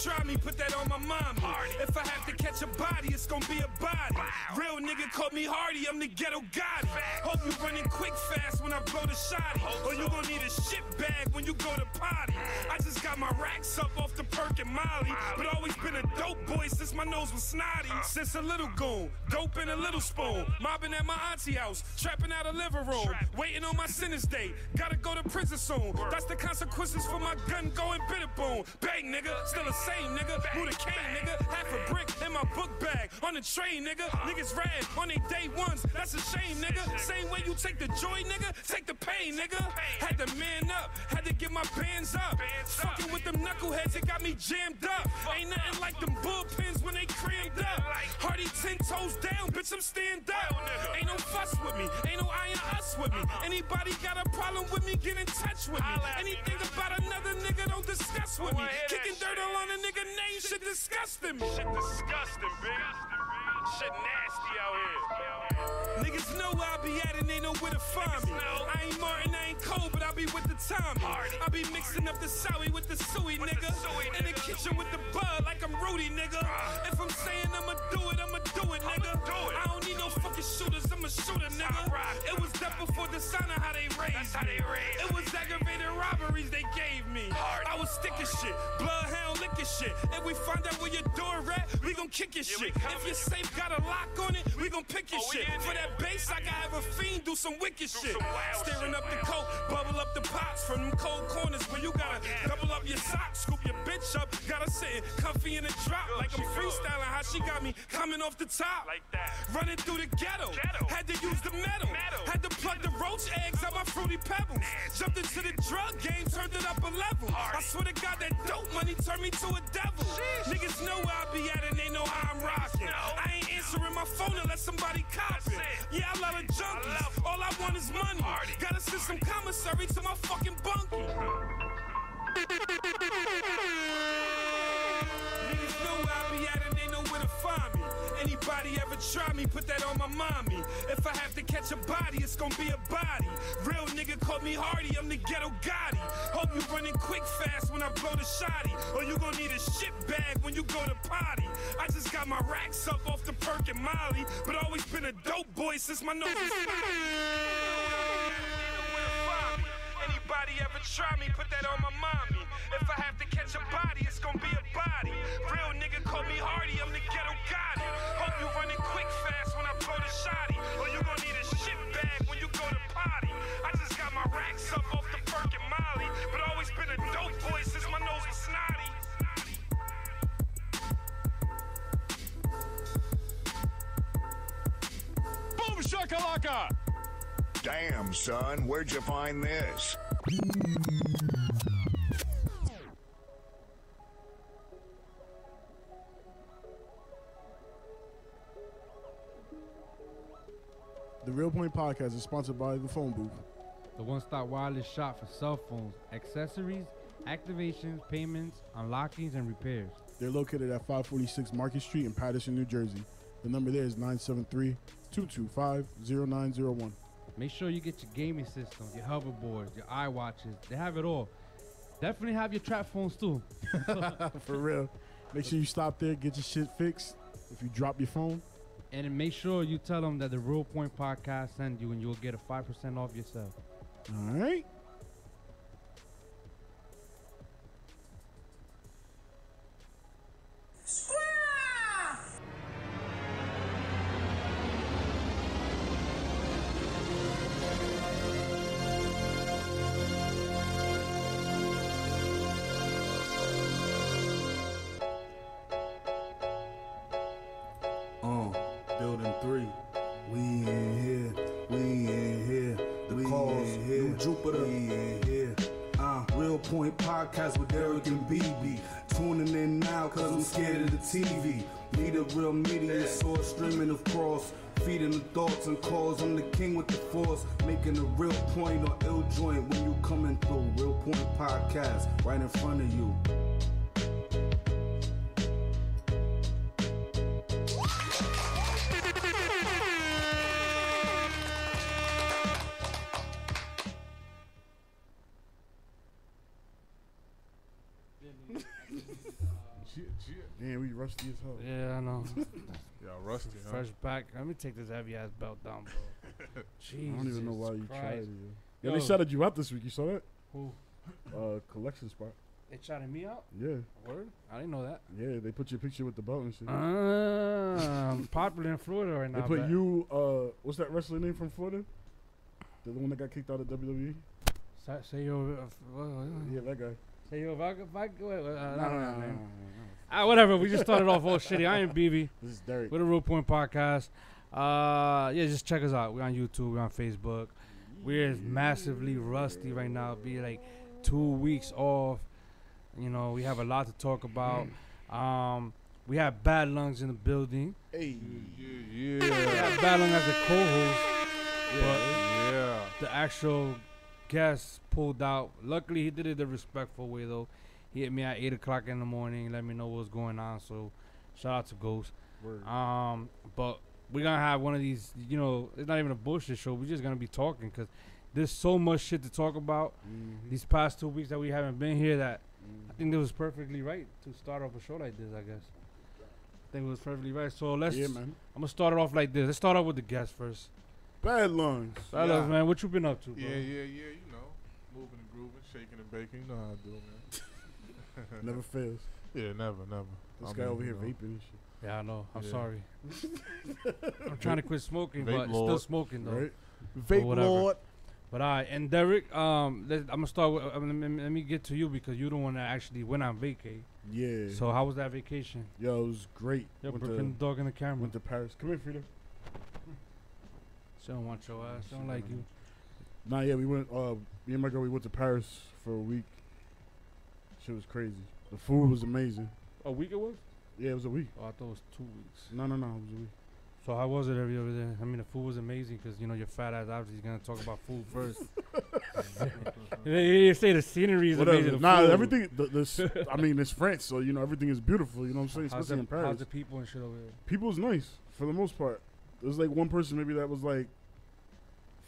try me, put that on my mommy. If I have to catch a body, it's gonna be a body. Real nigga call me Hardy, I'm the ghetto Gotti. Hope you running quick fast when I blow the shotty. Or you gon' need a shit bag when you go to potty. I just got my racks up off the perk and Molly, but always been a dope boy since my nose was snotty. Since a little goon, dope in a little spoon. Mobbing at my auntie house, trapping out a living room. Waiting on my sentence date, gotta go to prison soon. That's the consequences for my gun going bitter boom. Bang nigga, still the same nigga. Who the cane nigga, half a brick in my book bag. On the train nigga, niggas rad on they day ones. That's a shame nigga. Same way you take the joy nigga, take the pain nigga. Had to man up, had to get my bands up. Fucking with them knuckleheads, it got me jammed up. Ain't nothing like them bullpens when they crammed up. Hardy 10 toes down, bitch, I'm stand up. Ain't no fuss with me, ain't no I and us with me. Anybody got a problem with me, get in touch with me. Anything about another nigga, don't discuss with me. Kicking dirt on a nigga name, shit disgusting me. Shit disgusting, bitch. Shit nasty out here. Niggas know where I be at and they know where to find me. I ain't Martin, I ain't Cole, but I be with the Tommy. I be mixing up the Sowie with the Suey, nigga. In the kitchen with the bud like I'm Rudy, nigga. If I'm saying I'ma do it, I'ma do it, nigga. I don't need no fucking shooters, I'm a shooter, nigga. It was death before dishonor how they raised me. It was aggravated robberies they gave me. I was sticking shit, bloodhound licking shit. If we find out where your door at, we gon' kick your shit. If your safe got a lock on it, we gon' pick your shit. For that bass, I gotta have a fiend do some wicked shit. Staring up the coat, bubble up the pots from them cold corners where you gotta double up your socks, scoop your bitch up, gotta sit comfy in the drop like I'm freestyling. How she got me coming off the top, like that. Running through the ghetto, had to use the metal, had to plug the roach eggs out my fruity pebbles. Jumped into the drug game, turned it up a level. I swear to God that dope money turned me to a devil. Niggas know where I be at and they know how I'm rocking. I ain't answering my phone unless somebody cop it. Yeah, I love the junkies, all I want is money. Gotta send some commissary to my fucking bunkie. Niggas know where I be at and they know where to find me. Anybody ever try me, put that on my mommy. If I have to catch a body, it's gonna be a body. Real nigga call me Hardy, I'm the ghetto Gotti. Hope you running quick fast when I blow the shotty. Or you gon' need a shit bag when you go to potty. I just got my racks up off the perk and Molly, but always been a dope boy since my nose was Anybody ever try me, put that on my mommy. If I have to catch a body, it's gonna be a body. Real nigga call me Hardy, I'm the ghetto Gotti. Hope you running quick fast when I blow the shotty. Or you gon' need a shit bag when you go to potty. I just got my racks up off the perk and Molly, but always been a dope boy since my nose was snotty. Boom shakalaka! Damn, son, where'd you find this? The Real Point Podcast is sponsored by The Phone Booth, the one-stop wireless shop for cell phones, accessories, activations, payments, unlockings, and repairs. They're located at 546 Market Street in Paterson, New Jersey. The number there is 973-225-0901. Make sure you get your gaming systems, your hoverboards, your iWatches. They have it all. Definitely have your trap phones too. For real. Make sure you stop there, get your shit fixed if you drop your phone. And make sure you tell them that the Real Point Podcast sent you and you'll get a 5% off yourself. All right. Building 3. We in here. The cause, New Jupiter. We in here. Real Point Podcast with Eric and BB. Tuning in now cause I'm scared of the TV. Need a real media source, streaming of course. Feeding the thoughts and calls. I'm the king with the force. Making a real point or ill joint when you coming through. Real Point Podcast right in front of you. Damn, we rusty as hell. Yeah, I know. Y'all rusty, huh? Fresh back. Let me take this heavy ass belt down, bro. Jesus I don't even know why you Christ. tried it. Yeah, Yo. they shouted you out this week. You saw that? Who? Collection spot. They shouted me out? Yeah. Word? I didn't know that. Yeah, they put your picture with the belt and shit. I'm popular in Florida right now. They put bet. you, what's that wrestler name from Florida? The one that got kicked out of WWE? Say yo. Yeah, that guy. Say yo. No. Whatever. We just started off all shitty. I am BB. This is Derek. We're the Real Point Podcast. Yeah, just check us out. We're on YouTube. We're on Facebook. We're massively rusty right now. Be like 2 weeks off. You know, we have a lot to talk about. We have Bad Lungz in the building. Hey. Yeah. We have Bad Lungz as a co-host. Yeah. The actual guest pulled out. Luckily, he did it the respectful way, though. He hit me at 8 o'clock in the morning, let me know what's going on. So, shout out to Ghost. Word. But we're going to have one of these, you know, it's not even a bullshit show. We're just going to be talking because there's so much shit to talk about these past 2 weeks that we haven't been here that I think it was perfectly right to start off a show like this, I guess. I think it was perfectly right. So, I'm going to start it off like this. Let's start off with the guest first. Bad Lungz. Bad Lungz, man. What you been up to, bro? Yeah. You know, moving and grooving, shaking and baking. You know how I do, man. Never fails. Yeah, never. This guy over here vaping and shit. Yeah, I know. I'm Yeah. sorry. I'm trying to quit smoking, Vape but lord. still smoking, though. Right? Vape whatever. lord. But and Derek, I'm gonna start with. Let me get to you because you're the one that actually went on vacay. Yeah. So how was that vacation? Yo, it was great. Yo, Went put the dog in the camera. to Paris. Come here, Frida. She don't want your ass. She don't like you. Nah, yeah, we went, me and my girl, we went to Paris for a week. Shit was crazy. The food was amazing. A week it was? Yeah, it was a week. Oh, I thought it was 2 weeks. No, it was a week. So how was it over there? I mean, the food was amazing because you know your fat ass obviously is gonna talk about food first. You say the scenery is Whatever. amazing. Nah, food. everything, I mean, it's France, so, you know, everything is beautiful, you know what I'm saying? Especially in How's Paris. the people and shit over there? People's nice, for the most part. There's like one person maybe that was like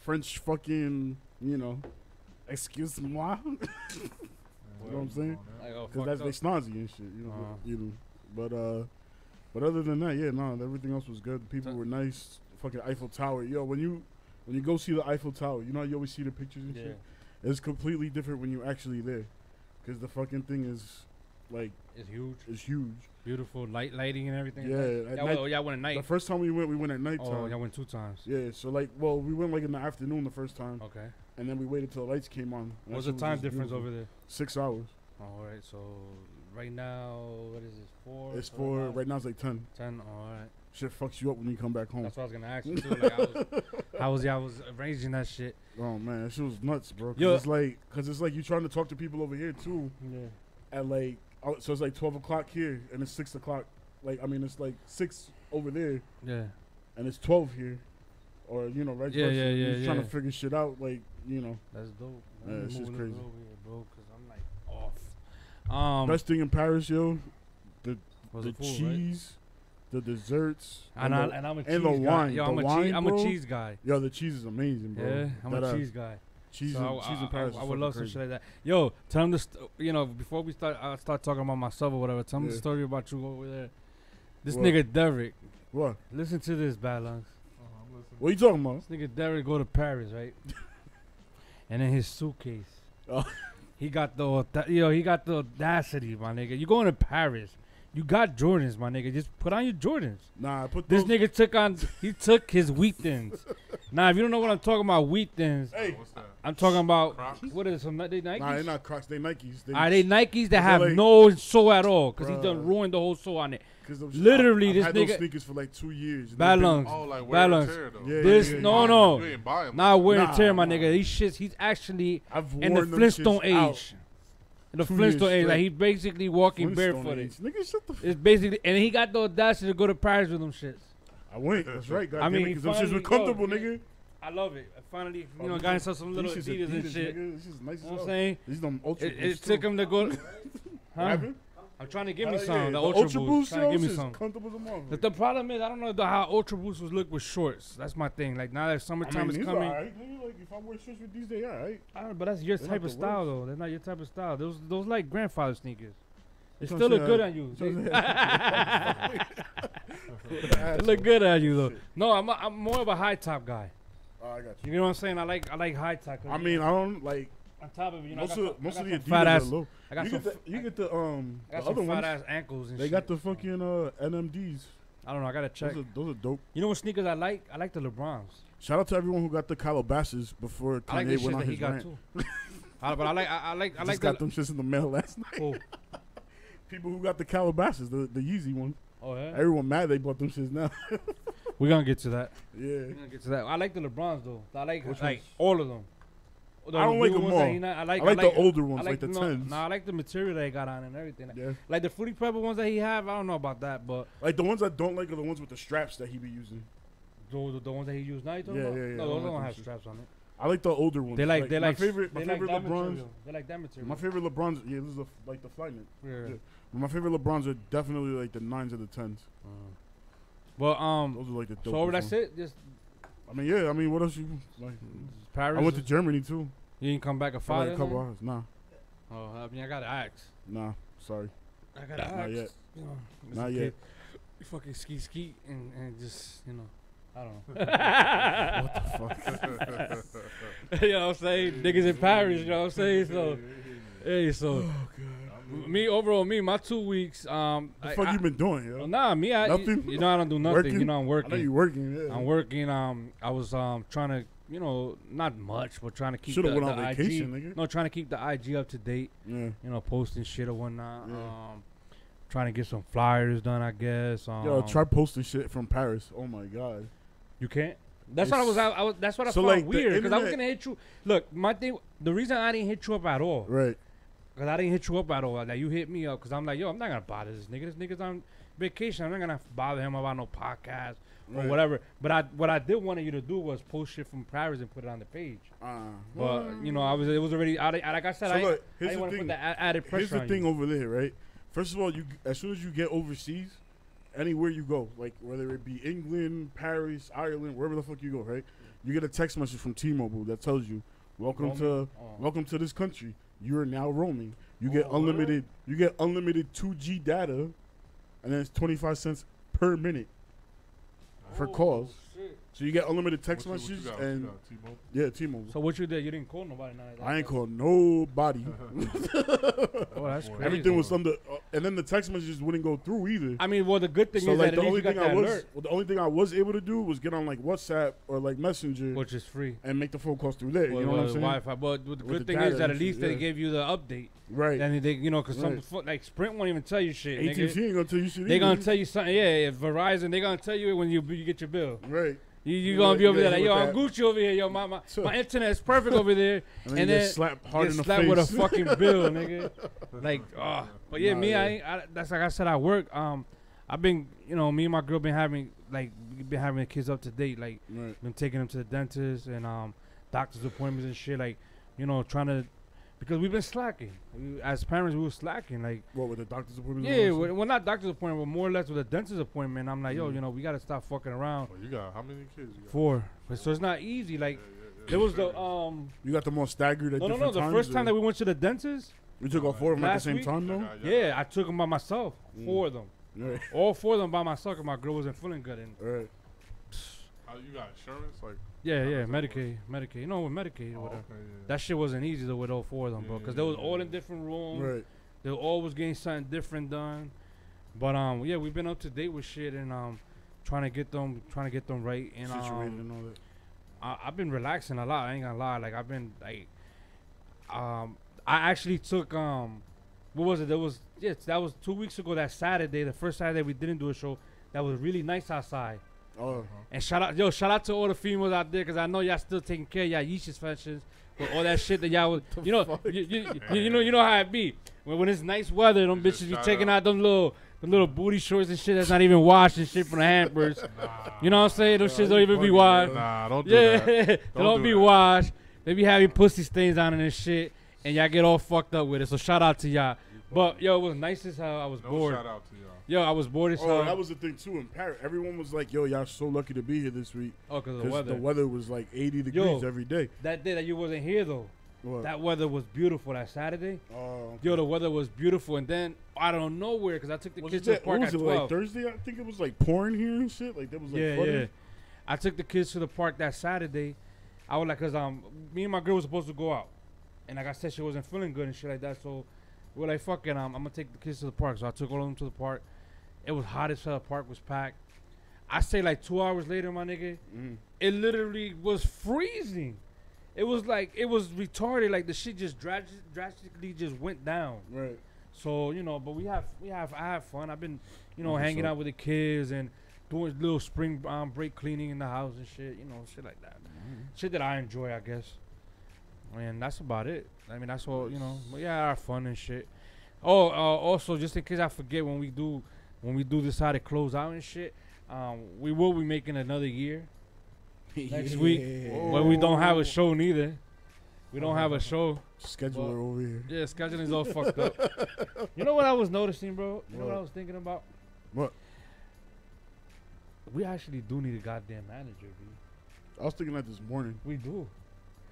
French fucking, you know, excuse moi. You know what I'm saying? Like, oh, Because that's they snazzy and shit, you know. But other than that, yeah, no, everything else was good. The people were nice. Fucking Eiffel Tower, yo. When you go see the Eiffel Tower, you know how you always see the pictures and shit. It's completely different when you actually there, because the fucking thing is like It's huge. it's huge. Beautiful lighting and everything. Yeah, at night- y'all went at night. The first time we went at nighttime. Oh, y'all went 2 times. Yeah, so like, well, we went like in the afternoon the first time, Okay. and then we waited till the lights came on. What's the time difference over there? 6 hours. All right, so right now, what is this, 4? It's for right now. It's like 10. 10, all right. Shit fucks you up when you come back home. That's what I was going to ask you, too. Like, I was arranging that shit. Oh man, that shit was nuts, bro. Yo. Cause it's like you trying to talk to people over here too. Yeah. At like, so it's like 12 o'clock here, and it's 6 o'clock. Like, I mean, it's like 6 over there, Yeah. and it's 12 here, or you know, right? Yeah, versa. yeah, You're yeah, trying yeah. to figure shit out, like, you know. That's dope. Yeah, I'm it's just moving crazy. over here, bro, because I'm like off. Best thing in Paris, yo, Was the it full, right? cheese, the desserts, And I'm a cheese and the guy. wine. Yo, The I'm wine, a bro. cheese guy. Yo, the cheese is amazing, bro. Yeah, I'm That, a cheese guy. Cheese, So cheese in Paris. I would love some shit like that. Yo, tell them this. You know, before we start talking about myself or whatever. Tell them the Yeah. story about you over there. This What? nigga Derek. What? Listen to this, Bad Lungz. What are you talking about? This nigga Derek go to Paris, right? And in his suitcase, Oh. he got the audacity, my nigga. You going to Paris? You got Jordans, my nigga. Just put on your Jordans. Nah, I put This those. nigga took his wheat thins. Now, if you don't know what I'm talking about, wheat thins, Hey, What's that? I'm talking about Crocs? what is some they Nikes? nah, they're not Crocs. They Nikes. Are they Nikes that They're have like- no sole at all? Because he Bruh. done ruined the whole sole on it. Cause Literally, I've this had nigga- those sneakers for like 2 years. Bad They've been- Lungz. Oh, like wear Bad and Lungz. tear, though. Yeah, This yeah, yeah, no yeah. no, You ain't buy 'em. not wear and Nah, tear, my nah. nigga. These shits, he's actually I've in the worn them Flintstone shits out. age. In the 2 Flintstone years age, like straight. he basically walking Flintstone barefooted. age. Nigga, shut the f- It's basically, and he got the audacity to go to Paris with them shits. I went. That's right, I mean, because them shits were finally- comfortable, yo, nigga. I love it. Finally, Oh, you know, these got is- himself some little these is Adidas and shit. Nigga. This is nice as You know what hell. I'm saying? These them Ultra It Boosts, took too. him to go. What Huh? happened? I'm trying to give me Hell some. yeah, The Ultra Boost. Trying to yo, give me shit's some. comfortable as a motherfucker. But the problem is, I don't know how Ultra Boosts would look with shorts. That's my thing. Like now that summertime is these coming. alright, nigga. Like, if I wear shorts with these, they alright. I don't know, but that's your They're type not of the style, worst. though. That's not your type of style. Those like grandfather sneakers. It still look good on you. It look good on you though. No, I'm more of a high top guy. Oh, I got you. You know what I'm saying? I like high top. I mean, I don't like. On top of it, you know, Most of the Adidas fat ass. are low. I got You some. get the I got other some fat ones. ass ankles and They shit. got the fucking NMDs. I don't know. I gotta check. Those are dope. You know what sneakers I like? I like the LeBrons. Shout out to everyone who got the Calabasas before I like the Kanye shit went on that he his got rant. too. But I like Just got them shits in the mail last night. Oh, People who got the Calabasas, the Yeezy one. oh yeah. Everyone mad they bought them shits now. We're gonna get to that. Yeah. We're gonna get to that. I like the LeBrons though. I like Which like ones? all of them. I don't like newer them ones that all. he not- I like the older ones, I like the no, 10s. Nah, I like the material that he got on and everything. Yeah. Like the Fruity Pebble ones that he have. I don't know about that, but Like the ones I don't like are the ones with the straps that he be using. the ones that he used now. You talking Yeah, about? yeah, yeah. I No, don't those like don't them have shit. straps on it. I like the older ones. They like my favorite they my favorite like that LeBrons. material. They like that material. My favorite LeBrons, yeah, this is like the Flyknit. Yeah. Yeah. My favorite LeBrons are definitely like the 9s or the 10s. But Those are like the dope. so over that's it. Just I mean, yeah. I mean, what else you like? Paris. I went to Germany too. You didn't come back a For like father. a couple hours. Nah, Oh, I mean, I gotta ask. nah. Sorry. I gotta ask. Not yet. You know, as Not a yet. kid, you fucking ski and just I don't know. What the fuck? You know what I'm saying? Niggas in Paris. You know what I'm saying? So, hey, so my 2 weeks. The fuck you been doing, yo? Nah, me. Nothing? You know I don't do nothing. Working? You know I'm I working. know you working. Yeah. I'm working. I was trying to, not much, but trying to keep Shoulda the went on IG. vacation, nigga. No, trying to keep the IG up to date. Yeah. Posting shit or whatnot. Yeah. Trying to get some flyers done, I guess. Yo, try posting shit from Paris. Oh my god. You can't. That's what I was. That's what I So, found like, the weird because I was internet- gonna hit you. Look, my thing. The reason I didn't hit you up at all, Right. because I didn't hit you up at all. Like you hit me up because I'm like, yo, I'm not gonna bother this nigga. This nigga's on vacation. I'm not gonna bother him about no podcast or Right. whatever. But what I did want you to do was post shit from Paris and put it on the page. But it was already. Like I said, So I look, didn't here's the want to thing. put the added pressure Here's the on thing you. over there, right? First of all, as soon as you get overseas, anywhere you go, like whether it be England, Paris, Ireland, wherever the fuck you go, right? You get a text message from T-Mobile that tells you, "Welcome to this country. You are now roaming. You get unlimited. You get unlimited 2G data, and then it's 25 cents per minute for calls. So you get unlimited text What you messages got? and What you got, T-Mobile? yeah, T-Mobile. So what you did? You didn't call nobody. I ain't called nobody. Oh, that's crazy. Everything was under, and then the text messages wouldn't go through either. I mean, well, the good thing So is like that the at least only you got thing that I was, alert, well, the only thing I was able to do was get on like WhatsApp or like Messenger which is free. and make the phone calls through there. Well, you know what I'm the saying? Wi-Fi. But the With good the thing data is that and at least shit, they yeah. gave you the update. Right. And they, because Right. some like Sprint won't even tell you shit. AT&T Nigga. ain't gonna tell you shit. They either. gonna tell you something. Yeah, if Verizon, they gonna tell you it when you get your bill. Right. You gonna be over there like, yo, I'm with Gucci over here. Yo, my internet is perfect over there. And then you get slapped hard get in the slapped face. with a fucking bill, nigga. Like, but yeah, Nah, me, yeah. that's like I said, I work. I've been, me and my girl been having the kids up to date. Like, Right. been taking them to the dentist and doctor's appointments and shit. Like, trying to, because we've been slacking. As parents, we were slacking. Like, What, with the doctor's appointment? yeah, well, not doctor's appointment, but more or less with a dentist appointment. I'm like, yo, Mm. we gotta stop fucking around. Oh, you got how many kids? You got? 4. So it's not easy. Like, there was the You got them all staggered at different times? The first time or- that we went to the dentist, we took all 4 of them at the last same week? time, though? yeah, I took them by myself. 4 of them. Right. All 4 of them by myself, and my girl wasn't feeling good. And Right. How you got insurance? Like, yeah, how does that Medicaid. With Medicaid, work? or whatever. Okay, yeah. That shit wasn't easy though with all 4 of them, bro, Yeah, because they was yeah, all yeah. in different rooms. Right. They were always getting something different done. But yeah, we've been up to date with shit and trying to get them right. And Situated and all that. I've been relaxing a lot. I ain't gonna lie. Like I've been like, I actually took what was it? That was 2 weeks ago. That Saturday, the first Saturday we didn't do a show. That was really nice outside. Oh. And shout out to all the females out there, cause I know y'all still taking care of y'all yeesh fashions with all that shit that y'all was, you know how it be. When it's nice weather, them You just bitches be shout taking out. out them little booty shorts and shit that's not even washed and shit from the hampers. You know what I'm saying? Those shits don't even be washed. Nah, don't do Yeah, that. they don't do be that. washed. They be having pussy stains on it and shit, and y'all get all fucked up with it. So shout out to y'all. But yo, it was nice as hell. I was No bored. shout out to y'all. Yo, I was bored as Oh, hell. that was the thing, too, in Paris. Everyone was like, yo, y'all so lucky to be here this week. Oh, cause of the Because weather. the weather was like 80 degrees Yo. every day. That day that you wasn't here though. What? That weather was beautiful that Saturday. Oh, Yo, the weather was beautiful, and then out of nowhere, because I took the kids to the what park was at it, 12. like Thursday? I think it was like pouring here and shit. Like there was like flooding. Yeah. I took the kids to the park that Saturday. I was like, cause me and my girl was supposed to go out, and like I said, she wasn't feeling good and shit like that. So we're like, fuck it, I'm gonna take the kids to the park. So I took all of them to the park. It was hot as hell. The park was packed. I say like 2 hours later, my nigga, it literally was freezing. It was like, it was retarded. Like the shit just drastically just went down. Right. So, you know, but I have fun. I've been, you know, hanging out with the kids and doing little spring break cleaning in the house and shit, you know, shit like that. Shit that I enjoy, I guess. And that's about it. I mean, that's all, you know. But yeah, our fun and shit. Oh, also, just in case I forget, when we do decide to close out and shit, we will be making another year next week. But we don't have a show neither. We don't have a show. Scheduler over here. Yeah, scheduling is all fucked up. You know what I was noticing, bro? You know what I was thinking about? What? We actually do need a goddamn manager, dude. I was thinking that this morning. We do.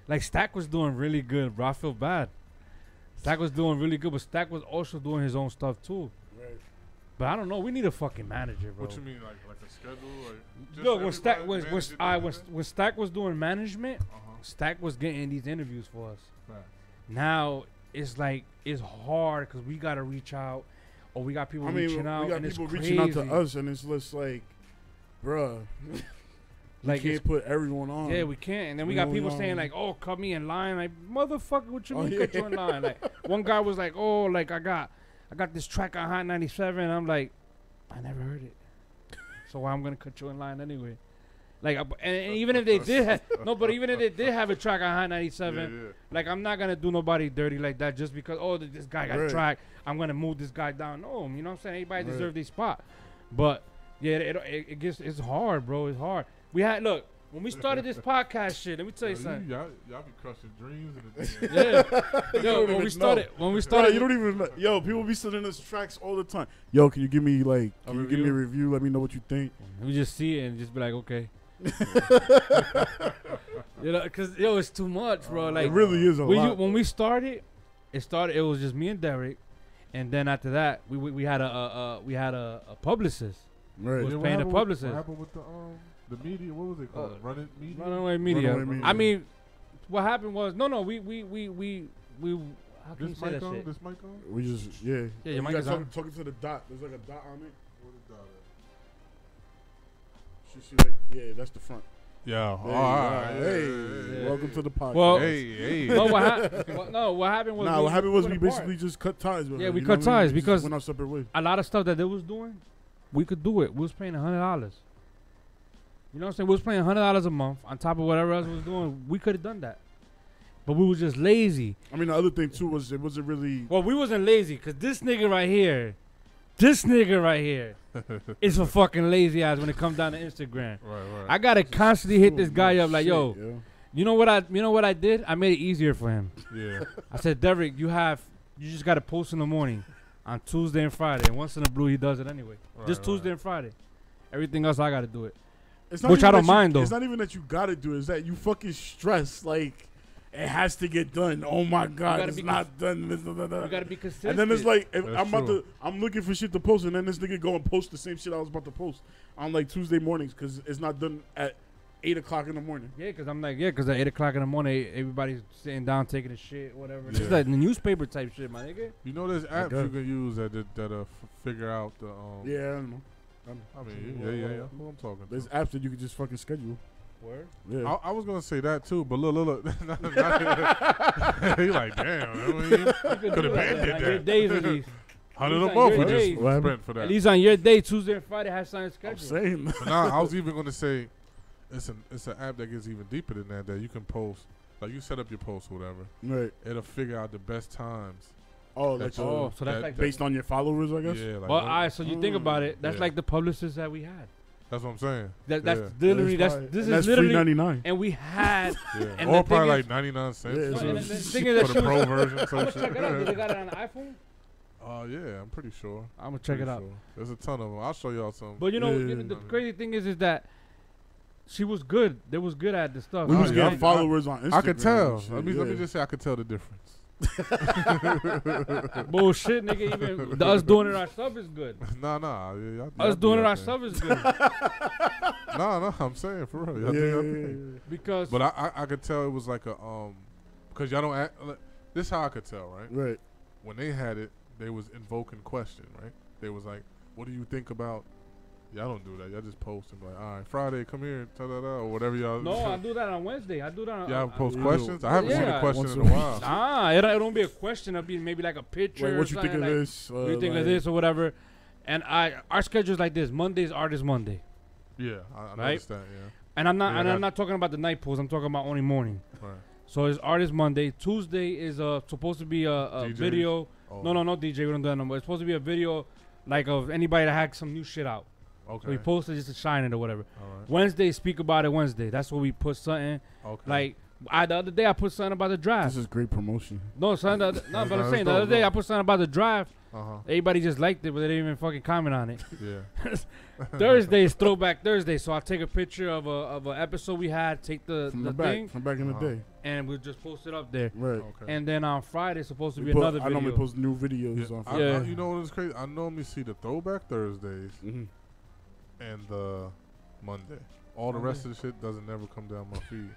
Like, Stack was doing really good, bro. I feel bad. Stack was doing really good, but Stack was also doing his own stuff, too. Right. But I don't know. We need a fucking manager, bro. What you mean, like a schedule? Like just Look, when Stack everybody when Stack was doing management, Uh-huh. Stack was getting these interviews for us. Right. Now it's like it's hard because we gotta reach out, or we got people reaching out, we got and people it's reaching out to crazy. us, and it's just like, bruh, Like, you can't put everyone on. yeah, we can't. And then we We got only people on- saying like, "Oh, cut me in line." Like, motherfucker, what you Oh, mean yeah. cut you in line? Like, one guy was like, "Oh, like I got this track on Hot 97." And I'm like, I never heard it, so why I'm gonna cut you in line anyway? Like, and even if they did have but even if they did have a track on Hot 97, Yeah. like I'm not gonna do nobody dirty like that just because this guy got a Right. track. I'm gonna move this guy down. No, you know what I'm saying? Everybody Right. deserves their spot. But yeah, it's hard, bro. It's hard. When we started this podcast shit, let me tell you something. Y'all be crushing dreams in the Yeah, yo, when we started, Bruh, you don't even. Yo, people be sending us tracks all the time. Yo, can you give me like? A Can you give me a review? Let me know what you think. we just see it and just be like, okay. You know, cause it's too much, bro. Like It really is a lot. when we started, it was just me and Derek, and then after that, we had a publicist. Right. Was what paying the happened publicist. What happened with the media? What was it called? Run It Media? Runaway Media. Runaway Media. I mean, what happened was we how can you This say mic that on? shit? This mic on? We just yeah. Yeah, your mic You is guys on. talking to the dot. There's like a dot on it. What is that? Should see like yeah, that's the front. Yeah. Hey, All right. hey, welcome to the podcast. Well, Hey. no, what happened was what happened was split we apart. basically just cut ties with Yeah, her, we you cut know what I mean? ties We just because- went our separate ways. a lot of stuff that they was doing, we could do it. We was paying $100. You know what I'm saying? We was paying $100 a month on top of whatever else we was doing. We could have done that, but we was just lazy. I mean, the other thing too was it wasn't really. Well, we wasn't lazy because this nigga right here is a fucking lazy ass when it comes down to Instagram. Right. I gotta constantly hit this guy up like, Shit, yo, you know what I did? I made it easier for him. Yeah. I said, Derek, you just gotta post in the morning on Tuesday and Friday. And once in a blue, he does it anyway. Just Tuesday and Friday. Everything else, I gotta do it. It's not Which even I don't that you- mind, though. It's not even that you gotta do it. It's that you fucking stress like it has to get done. Oh my god, gotta it's be not done. You gotta be consistent. And then it's like if That's I'm looking for shit to post, and then this nigga go and post the same shit I was about to post on like Tuesday mornings because it's not done at 8 o'clock in the morning. Yeah, because at 8 o'clock in the morning, everybody's sitting down taking a shit, whatever. It's Yeah. like the newspaper type shit, my nigga. You know, there's apps Okay. you can use that figure out the Yeah, I don't know. I mean, yeah. Who I'm talking There's to? apps that you can just fucking schedule. Word? Yeah. I was gonna say that too, but look. He like, damn. I mean, could have been did On your that. days at least. 100 a These month are we your just days. What happened? spent for At that. least on your day, Tuesday and Friday, has something I'm scheduled. saying. But now I was even gonna say, it's an app that gets even deeper than that you can post. Like you set up your post or whatever, Right. it'll figure out the best times. Oh, like That's Oh, so that's that- like based on your followers, I guess. Yeah, like well, what- alright. So you think about it. That's Yeah. like the publicists that we had. that's what I'm saying. That's Yeah. literally That's this fine. is And that's literally, $3.99. and we had. Yeah. And Or the probably thing like is- 99 cents Yeah, for so- the- And the thing is that for the shit pro was- version. So I'm gonna check it out. Do they shit. got it on the iPhone? Yeah, I'm pretty sure. I'm gonna check it Pretty out. sure. There's a ton of them. I'll show y'all some. But you know, Yeah. the crazy thing is that she was good. They was good at the stuff. We was yeah, getting followers on Instagram. I could tell. and shit, Let me just say I could tell the difference. Bullshit, nigga. Even us doing it ourselves is good. Nah. Us doing it ourselves is good. Nah. I'm saying for real. Yeah. Because. But I could tell it was like a because y'all don't act. This is how I could tell, right? Right. When they had it, they was invoking question, right? They was like, "What do you think about?" Y'all don't do that. Y'all just post and be like, "All right, Friday, come here, or whatever y'all." No, I do that on Wednesday. I do that. On, y'all post you questions. do. I haven't seen Yeah. a question Once in a a while. it don't be a question. It'll be maybe like a picture. Like, what you or think of something, like, this? What you think of this or whatever? And our schedule's like this. Monday's Artist Monday. Yeah, I Right? noticed that. Yeah. And I'm not Yeah, I'm not talking about the night post. I'm talking about only morning. Right. So it's Artist Monday. Tuesday is supposed to be a DJs? video. Oh. No, DJ. We don't do that no more. It's supposed to be a video like of anybody that had some new shit out. Okay. So we posted just to shine it or whatever. All right. Wednesday, speak about it Wednesday. That's where we put something. Okay. Like the other day I put something about the draft. This is great promotion. No, son. But I'm That's saying the dope, other day though. I put something about the draft. Uh-huh. Everybody just liked it, but they didn't even fucking comment on it. Yeah. Thursday is Throwback Thursday, so I'll take a picture of an episode we had, take the From the thing, back, from back in the day. and we'll just post it up there. Right. Okay. And then on Friday, it's supposed to be We another I normally video. post new videos on I, Yeah. you know what is crazy? I normally see the Throwback Thursdays Mm-hmm. and the Monday. All the rest of the shit doesn't never come down my feed.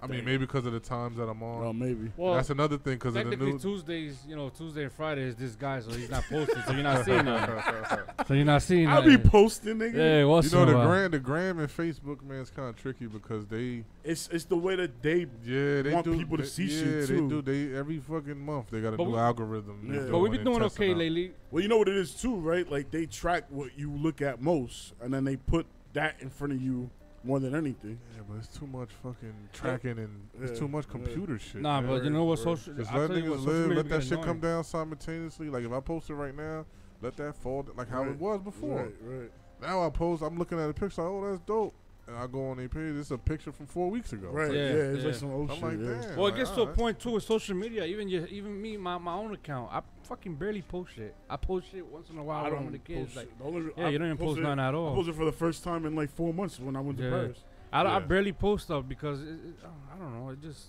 I mean, Damn. maybe because of the times that I'm on. Well, maybe. Well, That's another thing because of the technically new. Tuesdays, Tuesday and Friday is this guy, so he's not posting, so you're not seeing that. So you're not seeing I'll that. be posting, nigga. Yeah, what's You know up? the gram and Facebook, man, it's kind of tricky because they It's the way that they they want do, people to they- see yeah, shit, they too. do. They every fucking month they got a But new we- algorithm. Yeah. they But we've doing been doing and testing okay out. lately. Well, you know what it is too, right? Like they track what you look at most, and then they put that in front of you more than anything. Yeah, but it's too much fucking tracking and it's Yeah, too much yeah. computer shit. Nah, man. but you know what? Right. Social. Just I'll let tell you what, niggas social live. media Let that get shit come annoying. down simultaneously. Like if I post it right now, let that fall like how Right. it was before. Right. Now I post. I'm looking at a picture. Like, oh, that's dope. And I go on their page. It's a picture from 4 weeks ago. Right. Yeah, Yeah. It's yeah. like some old I'm shit. like, yeah. damn. Well, it like, gets to a alright. point too with social media. Even me, my own account, I fucking barely post shit. I post shit once in a while I when don't the kids post like. shit. The only- Yeah, you don't even post posted- none at I all. posted for the first time in like 4 months when I went to Yeah. Paris. I Yeah. barely post stuff because I don't know. It just,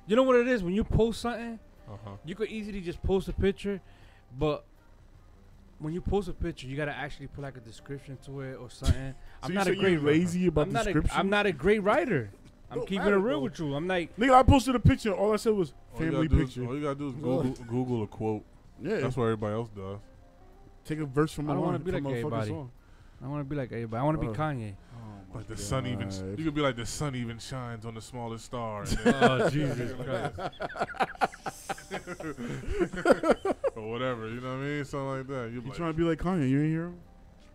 you know what it is when you post something, Uh-huh. you could easily just post a picture, but when you post a picture, you gotta actually put like a description to it or something. I'm you not say a you're great lazy about I'm not description. I'm not a great writer. I'm Don't keeping matter, it real though. with you. I'm like, Nigga, I posted a picture. All I said was All you family gotta do is- picture. All you gotta do is Go Google a quote. Yeah. That's what everybody else does. Take a verse from I a don't wanna line be from like a fucking everybody. song. I want to be like everybody. I want to be Oh. Kanye. Like the sun even, God. you could be like the sun even shines on the smallest star, Oh Jesus Christ! or whatever. You know what I mean? Something like that. You Like, trying to be like Kanye? You ain't hear him?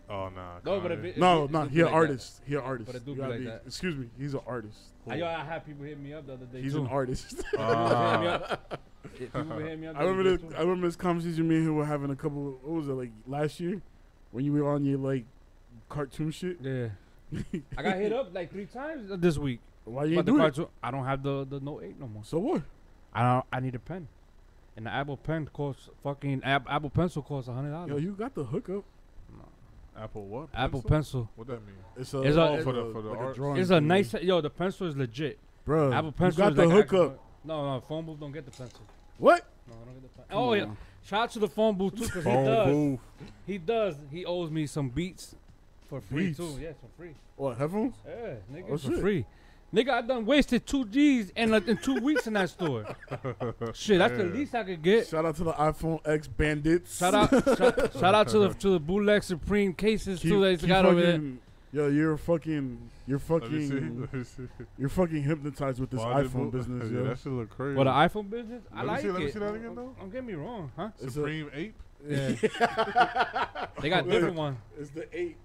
oh nah. No, but Kanye. No, it no. do He be an like that. artist. He an artist. But it do You be gotta like that. Excuse me. He's an artist. I had people hit me up the other day. He's too. an artist. Ah. People hit me up. I remember this conversation me and him were having a couple. What was it like last year when you were on your like cartoon shit? Yeah. I got hit up like 3 times this week. Why you But ain't the do it? cartoon, I don't have the Note 8 no more. So what? I need a pen. And the Apple pen costs fucking Apple Pencil costs $100. Yo, you got the hookup. Apple what? Apple Pencil. What that mean? It's It's a- for the like a art? drawing It's a thing. nice. Yo, the pencil is legit. Bro, Apple you Pencil got is the like hookup. No, phone booth don't get the pencil. What? No, I don't get the pencil. Come Oh yeah. on. Shout out to the phone booth too, because he Phone does. booth. He does. He owes me some beats for free Beats? too. Yeah, for free. What, headphones? Yeah, nigga, Oh, for shit. free. Nigga, I done wasted 2 G's in 2 weeks in that store. Shit, that's the Yeah. least I could get. Shout out to the iPhone X bandits. Shout out to the Bootleg Supreme cases too that they got over there. Yo, you're Let me see. fucking Let me see. you're fucking hypnotized with this Why did iPhone Boot- business, yeah, yo. that shit look crazy. What, the iPhone business? I Let me like see- it. let me see that again, though. Don't get me wrong, huh? It's a- Supreme Ape. Yeah. They got different ones. It's the 8,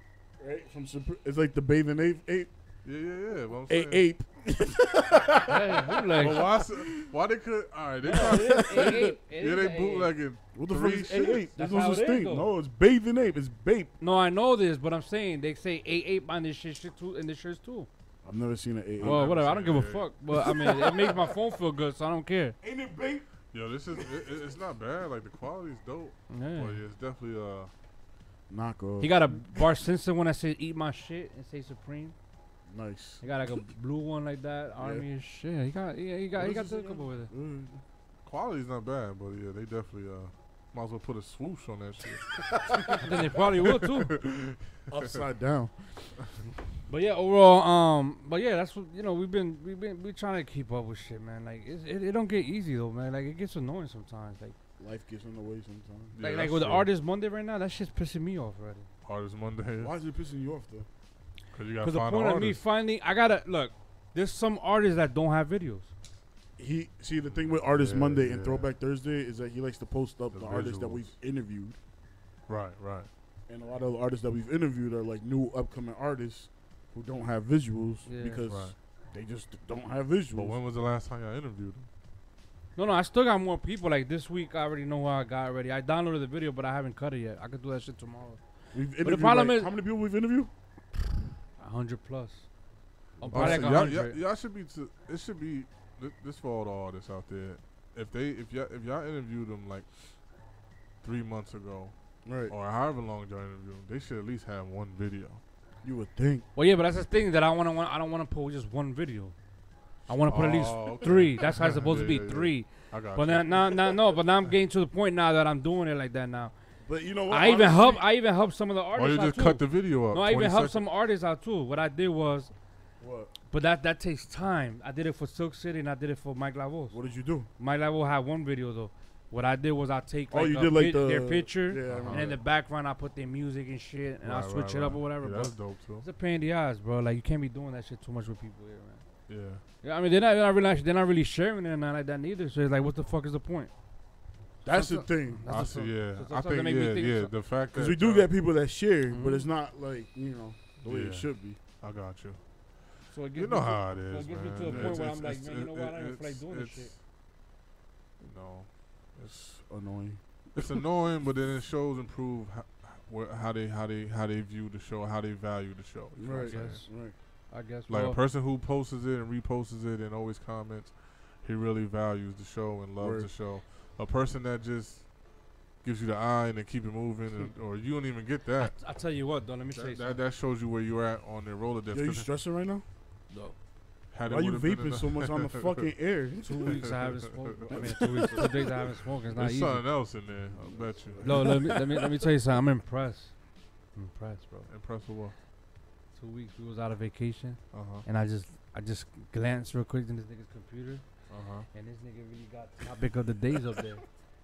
right? From it's like the bathing ape. Yeah. What I'm Eight saying. ape. Hey, bootleg. But why they could? All right, they probably, yeah, they bootlegging. What the fuck Three is shits. A8? There's That's no how such it is, thing. though. No, it's bathing ape. It's bape. No, I know this, but I'm saying they say 8 on this shit too, in this shirts too. I've never seen an A8. Well, whatever. I don't give a seen it. fuck. But I mean, it makes my phone feel good, so I don't care. Ain't it bape? Yo, this is it's not bad. Like the quality's dope. Yeah. But yeah, it's definitely Knock off. He got a Bar Simpson one that says "Eat my shit" and say Supreme. Nice. He got like a blue one like that, army and shit. He got a couple with it. Quality's not bad, but yeah, they definitely might as well put a swoosh on that shit. Then they probably will too. Upside down. But yeah, overall, but yeah, that's what we trying to keep up with shit, man. Like it don't get easy though, man. Like it gets annoying sometimes. Like life gets in the way sometimes. Yeah, like with the Artist Monday right now, that shit's pissing me off already. Artist Monday. Why is it pissing you off though? Because you gotta the find point an of me artist. finding, I gotta look. There's some artists that don't have videos. The thing with Artist Monday and yeah. Throwback Thursday is that he likes to post up the artists that visuals. we've interviewed. Right. And a lot of the artists that we've interviewed are like new upcoming artists who don't have visuals because they just don't have visuals. But when was the last time y'all interviewed him? No, I still got more people. Like this week, I already know what I got already. I downloaded the video, but I haven't cut it yet. I could do that shit tomorrow. We've But the interviewed problem like, is, how many people we've interviewed? 100 plus. Oh, Probably like so 100. y'all should be. It should be. This for all the artists out there. If y'all interviewed them like 3 months ago, Right. or however long y'all interviewed them, they should at least have one video. You would think. Well, yeah, but that's the thing that I don't want to put just one video. I want to put at least okay. 3. That's how it's supposed to be, 3. I got But you. now, but now I'm getting to the point now that I'm doing it like that now. But you know what? I even helped some of the Or artists you out just too. cut the video up. No, I 20 even helped seconds. some artists out too. What I did was, What? but that takes time. I did it for Silk City and I did it for Mike Lavos. What did you do? Mike Lavos had one video though. What I did was I take like, you did like their picture, Yeah, I and remember in the background I put their music and shit, and I switch it up or whatever. Yeah, But that's dope too. it's a pain in the ass, bro. Like you can't be doing that shit too much with people here, man. Yeah. Yeah, I mean they're not really sharing it and not like that neither. So it's like, what the fuck is the point? That's the thing. I see. Yeah. so I sometimes think. it make me think Yeah. so. The fact that Because we do get people that share, Mhm. but it's not like, the way Yeah. it should be. I got you. So it You gets know me to, how it so is, it gets me man. to a point It's- where I'm it's- like, it's- man, you know what? I don't even feel like it's- doing this it's- shit. It's Annoying. it's annoying, but then it shows and prove how they view the show, how they value the show. You know what I'm Right. saying? Yes. Right. I guess. Like well, a person who posts it and reposts it and always comments, he really values the show and loves Word. the show. A person that just gives you the eye and then keep it moving, or you don't even get that. I tell you what, though. Let me say something. That shows you where you're at on their Rolodex. Yo, you 'Cause stressing right now? No. had it Why you would've been vaping enough- so much on the fucking air? 2 weeks I haven't smoked. I mean, 2 weeks, 2 days I haven't smoked. It's not There's easy. something else in there. I bet you. No, let me tell you something. I'm impressed. I'm impressed, bro. Impressed with what? 2 weeks we was out of vacation, Uh-huh. and I just glanced real quick in this nigga's computer, Uh-huh. and this nigga really got topic of the days up there.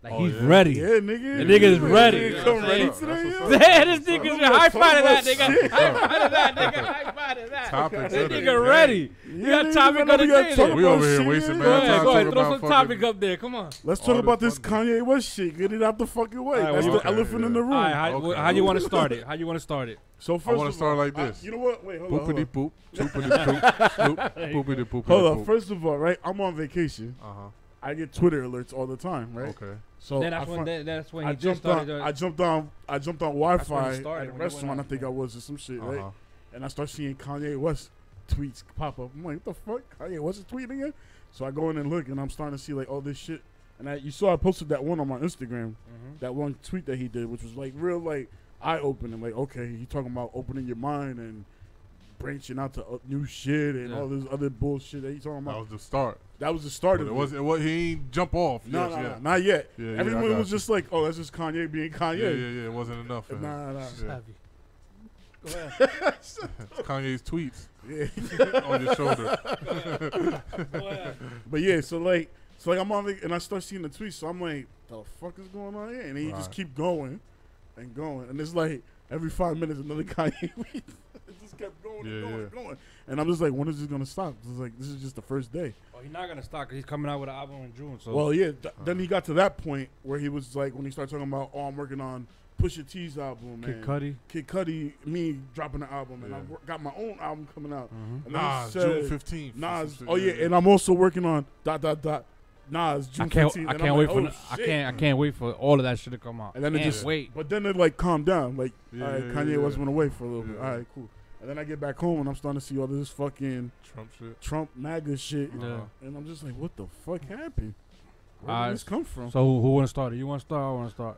Like Oh, he's yeah? ready. Yeah, nigga. The nigga is ready. Nigga Yeah, come that's ready what's today, up. yo. Yeah, this nigga's high five to that nigga. Shit. High five to that nigga. High five to that. Topics This of the nigga day. ready. You got nigga, topic I know of the we gotta day. talk there. We about over here shit, wasting yeah. man Go ahead, time go ahead. talking Throw about some fucking- topic up there. Come on. Let's All talk this about this Monday. Kanye West shit. Get it out the fucking way. All right, That's well, the okay, elephant in the room. All right, how Okay. you want to start it? How you want to start it? So I first want of to start all, like this. you know what? Wait, hold on. Boopity boop, choopity choop, snoop, boopity boopity Hold on. boop. First of all, right? I'm on vacation. Uh-huh. I get Twitter alerts all the time, right? Okay. So Then I that's when find- that's when I he just jumped started. on. I jumped on That's when Wi-Fi he started, at a when he went restaurant. I out, think yeah. I was or some shit, right? Uh-huh. And I start seeing Kanye West tweets pop up. I'm like, what the fuck? Kanye West is tweeting again? So I go in and look, and I'm starting to see like all this shit. And you saw I posted that one on my Instagram, that one tweet that he did, which was like real like eye opening. Like, okay, he talking about opening your mind and branching out to new shit and Yeah. all this other bullshit that he talking That about. was the start. That was the start But of it was. It was. He ain't jump off. No, yes, no, yeah. no, not yet. Yeah, yeah, Everyone I got was you. just like, oh, that's just Kanye being Kanye. Yeah, yeah, yeah. It wasn't enough for him. Nah, nah. Yeah. Go ahead. It's Kanye's tweets Yeah. on your shoulder. Go ahead. But yeah, so I'm on and I start seeing the tweets, so I'm like, the fuck is going on here? And he just Right. keep going and going. And it's like every 5 minutes another Kanye tweet. It just kept going and Yeah, going yeah. and going. And I'm just like, when is this gonna stop? It's like this is just the first day. Oh, he's not gonna stop because he's coming out with an album in June. So Well, yeah. Then he got to that point where he was like, when he started talking about, oh, I'm working on Pusha T's album, Kid and Cudi. Kid Cudi, me dropping the album, and Yeah. I got my own album coming out. Mhm. And then he Nas, said- June 15th. Nas. Oh yeah, and I'm also working on ... Nas June 15th. I and can't I'm wait like, for. oh, I shit. can't wait for all of that shit to come out. And then it Can't just wait. But then it like calmed down. Like, Yeah, all right, yeah, Kanye yeah. West went away for a little bit. Yeah. All right, cool. And then I get back home and I'm starting to see all this fucking Trump shit. Trump MAGA shit. Yeah. And I'm just like, what the fuck happened? Where Alright, did this come from? So who want to start it? You want to start? I want to start.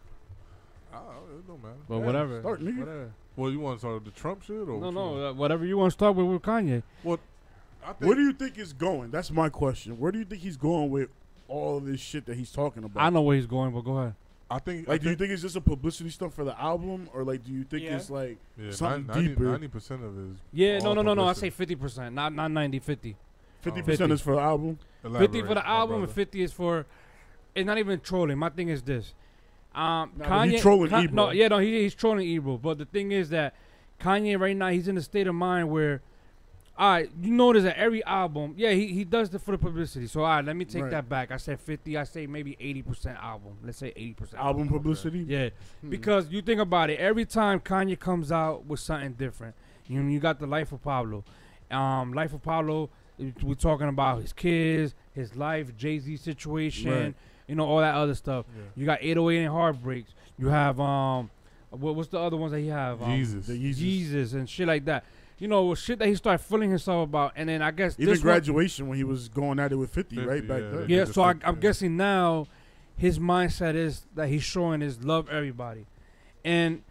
It don't matter. But whatever. Start, nigga. Whatever. Well, you want to start with the Trump shit or No, whatever you want to start with Kanye. I think Where do you think it's going? That's my question. Where do you think he's going with all of this shit that he's talking about? I know where he's going, but go ahead. Like, do you think it's just a publicity stuff for the album, or like, do you think it's like something deeper? 90% of it is. Yeah, no. I publicity. say 50%, not 90, 50. 50% is for the album. 50 for the album and 50 is for. It's not even trolling. My thing is this. Kanye he's trolling Ebro. He's trolling Ebro. But the thing is that Kanye right now, he's in a state of mind where, all right, you notice that every album, he does it for the publicity. So, all right, let me take that back. I said 50. I say maybe 80% album. Let's say 80% Album publicity? Yeah. Because you think about it, every time Kanye comes out with something different, you got the Life of Pablo. Life of Pablo, we're talking about his kids, his life, Jay-Z situation, all that other stuff. Yeah. You got 808 and Heartbreaks. You have, what's the other ones that he have? Jesus and shit like that. Shit that he started feeling himself about. And then I guess even Graduation when he was going at it with 50, right? Back then. Yeah, so I'm guessing now his mindset is that he's showing is love everybody. And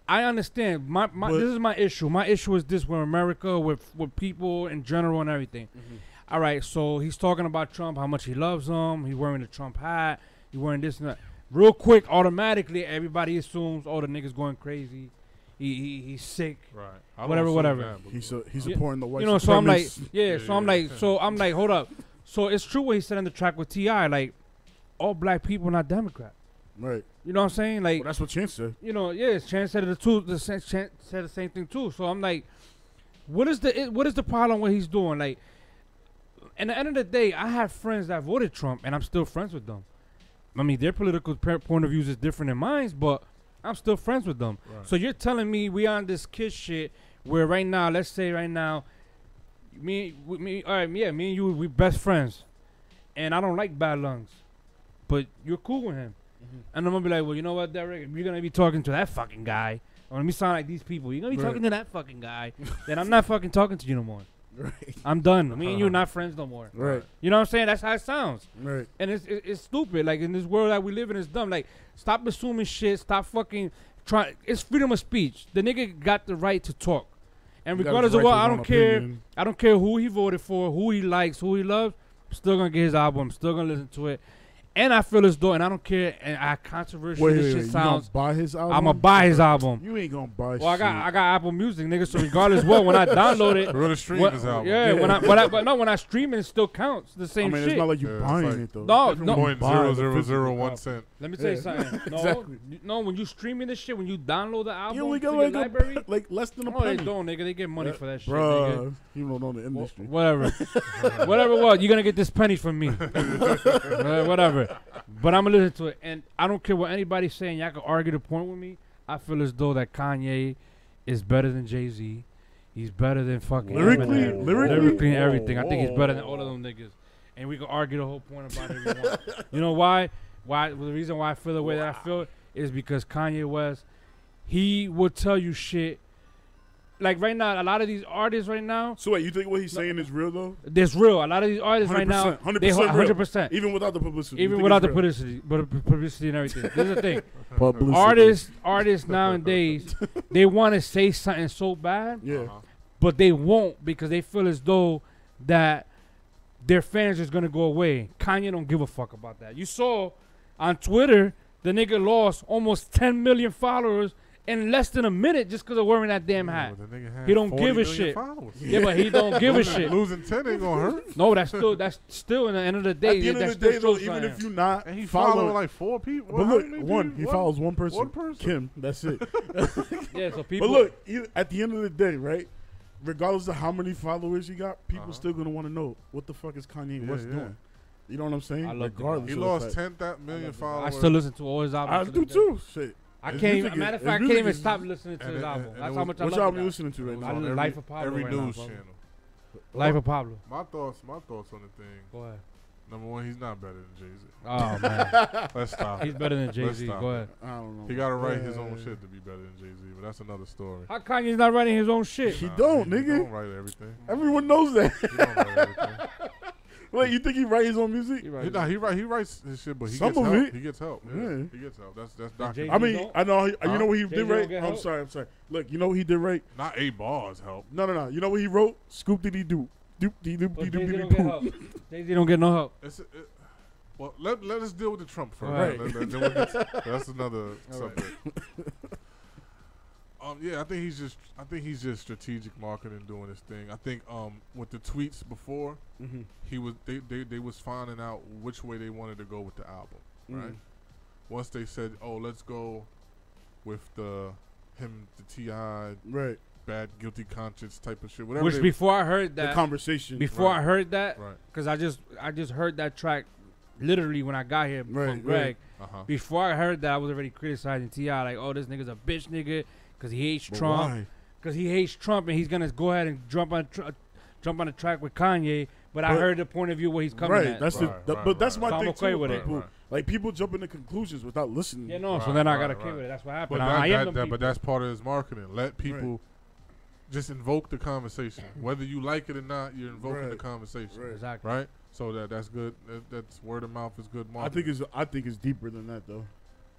I understand. This is my issue. My issue is this with America, with people in general and everything. Mm-hmm. All right, so he's talking about Trump, how much he loves him. He's wearing the Trump hat. He's wearing this and that. Real quick, automatically, everybody assumes, the nigga's going crazy. He's sick. Right. Whatever. He's supporting the white. So I'm like, so I'm like, hold up. So it's true what he said in the track with T.I. Like, all black people not Democrat. Right. You know what I'm saying? Like, that's what Chance said. Chance said Chance said the same thing too. So I'm like, what is the problem what he's doing? Like, at the end of the day, I have friends that voted Trump, and I'm still friends with them. I mean, their political point of views is different than mine, but I'm still friends with them. Right. So you're telling me we on this kid shit where right now, let's say right now, me and you, we best friends, and I don't like Bad Lungz, but you're cool with him. Mm-hmm. And I'm gonna be like, well, you know what, Derek? If you're gonna be talking to that fucking guy, or let me sound like these people, you're gonna be talking to that fucking guy, then I'm not fucking talking to you no more. Right. I'm done. Me and you are not friends no more. Right. You know what I'm saying? That's how it sounds. Right. And it's stupid. Like, in this world that we live in, it's dumb. Like, stop assuming shit. Stop fucking trying. It's freedom of speech. The nigga got the right to talk. And regardless of what, I don't care. I don't care who he voted for, who he likes, who he loves. I'm still gonna get his album. I'm still gonna listen to it. And I feel as though, and I don't care, and I controversial this shit sounds. You gonna buy his album? I'm gonna buy his album. You ain't gonna buy. Well, shit. I got Apple Music, nigga. So regardless what, when I download it, we're gonna stream his album. Yeah, when I stream it, it still counts the same shit. It's not like you're buying it though. No, .0001 cent. Let me tell you something. Exactly. No, when you streaming this shit, when you download the album, you only get to your library, like less than a penny. penny. They don't, nigga. They get money for that shit, nigga. You don't know the industry. Whatever. What? You're gonna get this penny from me. Whatever. But I'm gonna listen to it, and I don't care what anybody's saying. Y'all can argue the point with me. I feel as though that Kanye is better than Jay-Z. He's better than fucking lyrically and everything. I think he's better than all of them niggas. And we can argue the whole point about it if you want. You know why? Well, the reason why I feel the way that I feel is because Kanye West, he would tell you shit. Like right now, a lot of these artists right now. So wait, you think what he's saying is real though? It's real. A lot of these artists right now, 100%. Even without the publicity. Even without the publicity and everything. This is the thing. Publicity. Artists nowadays, they want to say something so bad, but they won't because they feel as though that their fans is gonna go away. Kanye don't give a fuck about that. You saw on Twitter, the nigga lost almost 10 million followers in less than a minute just because of wearing that damn hat. He don't give a shit. Yeah, but he don't give a shit. Losing 10 ain't gonna hurt. No, that's still in the end of the day. At the end of the day, though, even if you're not, and he following like 4 people. But look, he follows one person. Kim. That's it. Yeah, so people. But look, at the end of the day, right? Regardless of how many followers he got, people still gonna want to know what the fuck is Kanye West doing. You know what I'm saying? Regardless, he lost 10 million followers. I still listen to all his albums. I do too. Shit. I can't. Matter of fact, I can't even stop listening to his album. That's how much I love it. What album you listening to right now? Life of Pablo. Every news channel. Life of Pablo. My thoughts on the thing. Go ahead. Number one, he's not better than Jay-Z. Oh man, let's stop. He's better than Jay-Z. Go ahead. I don't know. He got to write his own shit to be better than Jay-Z, but that's another story. How Kanye's not writing his own shit? He don't, nigga. He don't write everything. Everyone knows that. He don't write everything. Wait, you think he write his own music? He He writes his shit, but he Some gets of help. it. He gets help. Yeah, Yeah. he gets help. That's Jay-Z documented. I mean, don't? I know. You know what he Jay-Z did don't right? get I'm help? sorry. Look, you know what he did right? Not A Bars help. No. You know what he wrote? Scoop diddy doo. Doop dee doop But dee Jay-Z doop don't dee get poo. help. Jay-Z don't get no help. Well, let us deal with the Trump first. Right. Then we'll that's another All right. subject. Yeah, I think he's just strategic marketing, doing his thing. I think with the tweets before, they was finding out which way they wanted to go with the album, right? Once they said, "Oh, let's go with the T.I. Right. bad guilty conscience type of shit," whatever. Which before I heard The that, conversation. before Right. I heard that, Right. because I just heard that track literally when I got here from Right, Greg. Uh-huh. Before I heard that, I was already criticizing T.I. like, oh, this nigga's a bitch nigga because he hates But Trump. why? Because he hates Trump and he's gonna go ahead and jump on the track with Kanye. But I heard the point of view where he's coming Right. at. That's Right, the. right, But that's right. my So I'm thing okay too. with it. People, Right. like people jump into conclusions without listening. Yeah, no. So Right, then I gotta right, kick right. with it. That's what happened. But I am them but people. that's part of his marketing. Let people just invoke the conversation, whether you like it or not. You're invoking the Right. conversation, Right. Exactly. right? So that's good. That's word of mouth is good I marketing. think it's deeper than that though.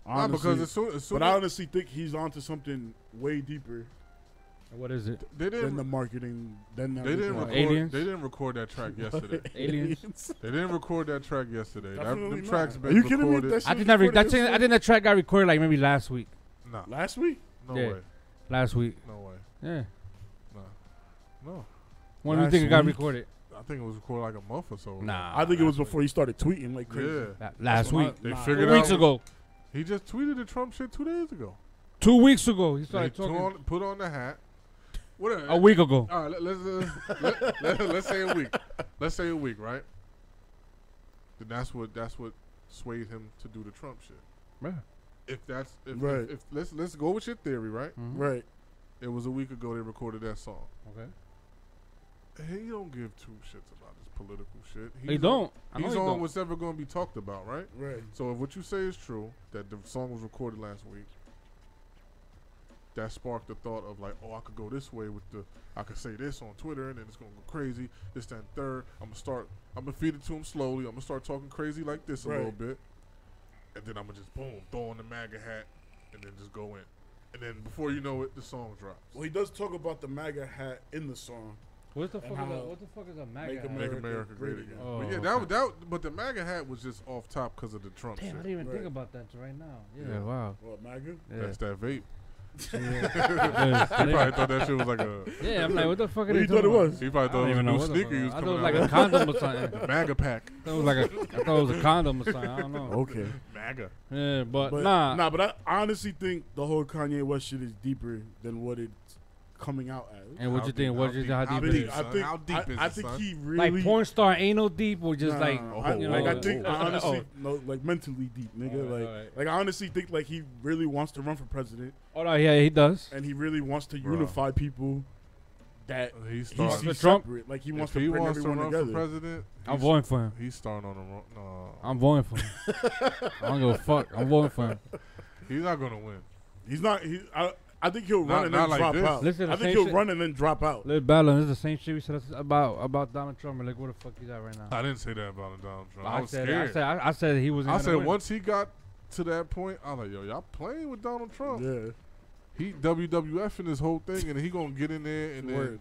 Nah, because Honestly. as soon But I honestly think he's onto something way deeper What is it? they than didn't the marketing. Than they didn't everything. record Aliens? they didn't record that track yesterday. Aliens. They didn't record that track yesterday. Definitely Them not. tracks Are been you kidding me? recorded. That shit I was think that, recorded I yesterday? think that track got recorded like maybe last week. Nah, Last week. no Yeah. way, Last week. no way, Yeah. no. When do you Last think it got week? recorded? I think it was recorded like a month or so. ago. Nah. I think it was before he started tweeting like crazy. Yeah, Last when I- week. they Nah. figured 2 weeks out. ago. He just tweeted the Trump shit 2 days ago. 2 weeks ago. He They started talking. put on the hat. Whatever. A week ago. All right, let's say a week. Let's say a week, right? Then that's what swayed him to do the Trump shit. Yeah. If Right. if let's go with your theory, right? Mhm. Right. It was a week ago they recorded that song. Okay. He don't give two shits about his political shit. He don't. I know He's he on don't. what's ever going to be talked about, right? Right. So if what you say is true, that the song was recorded last week, that sparked the thought of like, oh, I could go this way with I could say this on Twitter and then it's gonna go crazy. This, that, and third. I'm gonna feed it to him slowly. I'm gonna start talking crazy like this a Right. little bit, and then I'm gonna just boom, throw on the MAGA hat, and then just go in. And then before you know it, the song drops. Well, he does talk about the MAGA hat in the song. What the And fuck? how What the fuck is a MAGA? Make hat? Make America America great great again. again. Oh, But yeah, okay. but the MAGA hat was just off top because of the Trump Damn, I shit. didn't even think Right. about that right now. Yeah, Yeah. wow. What, MAGA? Yeah. That's that vape. Yeah. He probably thought that shit was like a. Yeah, I'm like, what the fuck are What they you thought it talking about? was? He probably I thought don't it was a even know new what the sneaker fuck. he was I thought it coming was like out a condom or something. with. MAGA pack. I thought it was a condom or something. I don't know. Okay. MAGA. Yeah, but But nah. but I honestly think the whole Kanye West shit is deeper than what it's coming out as. And what How you deep- think? What how you deep- think? how How deep deep? is it? son? How deep is I it, think son? he really Like porn star anal deep or just Nah, like I, you like know, I think I honestly oh. no like mentally deep nigga Alright, like alright. like I honestly think like he really wants to run for president Oh no, yeah, he does. and he really wants to Bro. unify people that He's he starting. For sees Trump? separate like he If wants he to bring wants to everyone run for together. president, I'm voting for him. he's starting on the wrong. No, I'm voting for him. I don't give a fuck. I'm voting for him. he's not gonna win. He's not I think he'll Not- run and not then like drop this. out. Listen, I the think same he'll shit- run and then drop out. Let's battle. This is the same shit we said about Donald Trump. And like, where the fuck he's at right now? I didn't say that about Donald Trump. I was said, scared. I said he was. I said once he got to that point, I was like, yo, y'all playing with Donald Trump. Yeah. He WWF in this whole thing, and he gonna get in there, and then Word.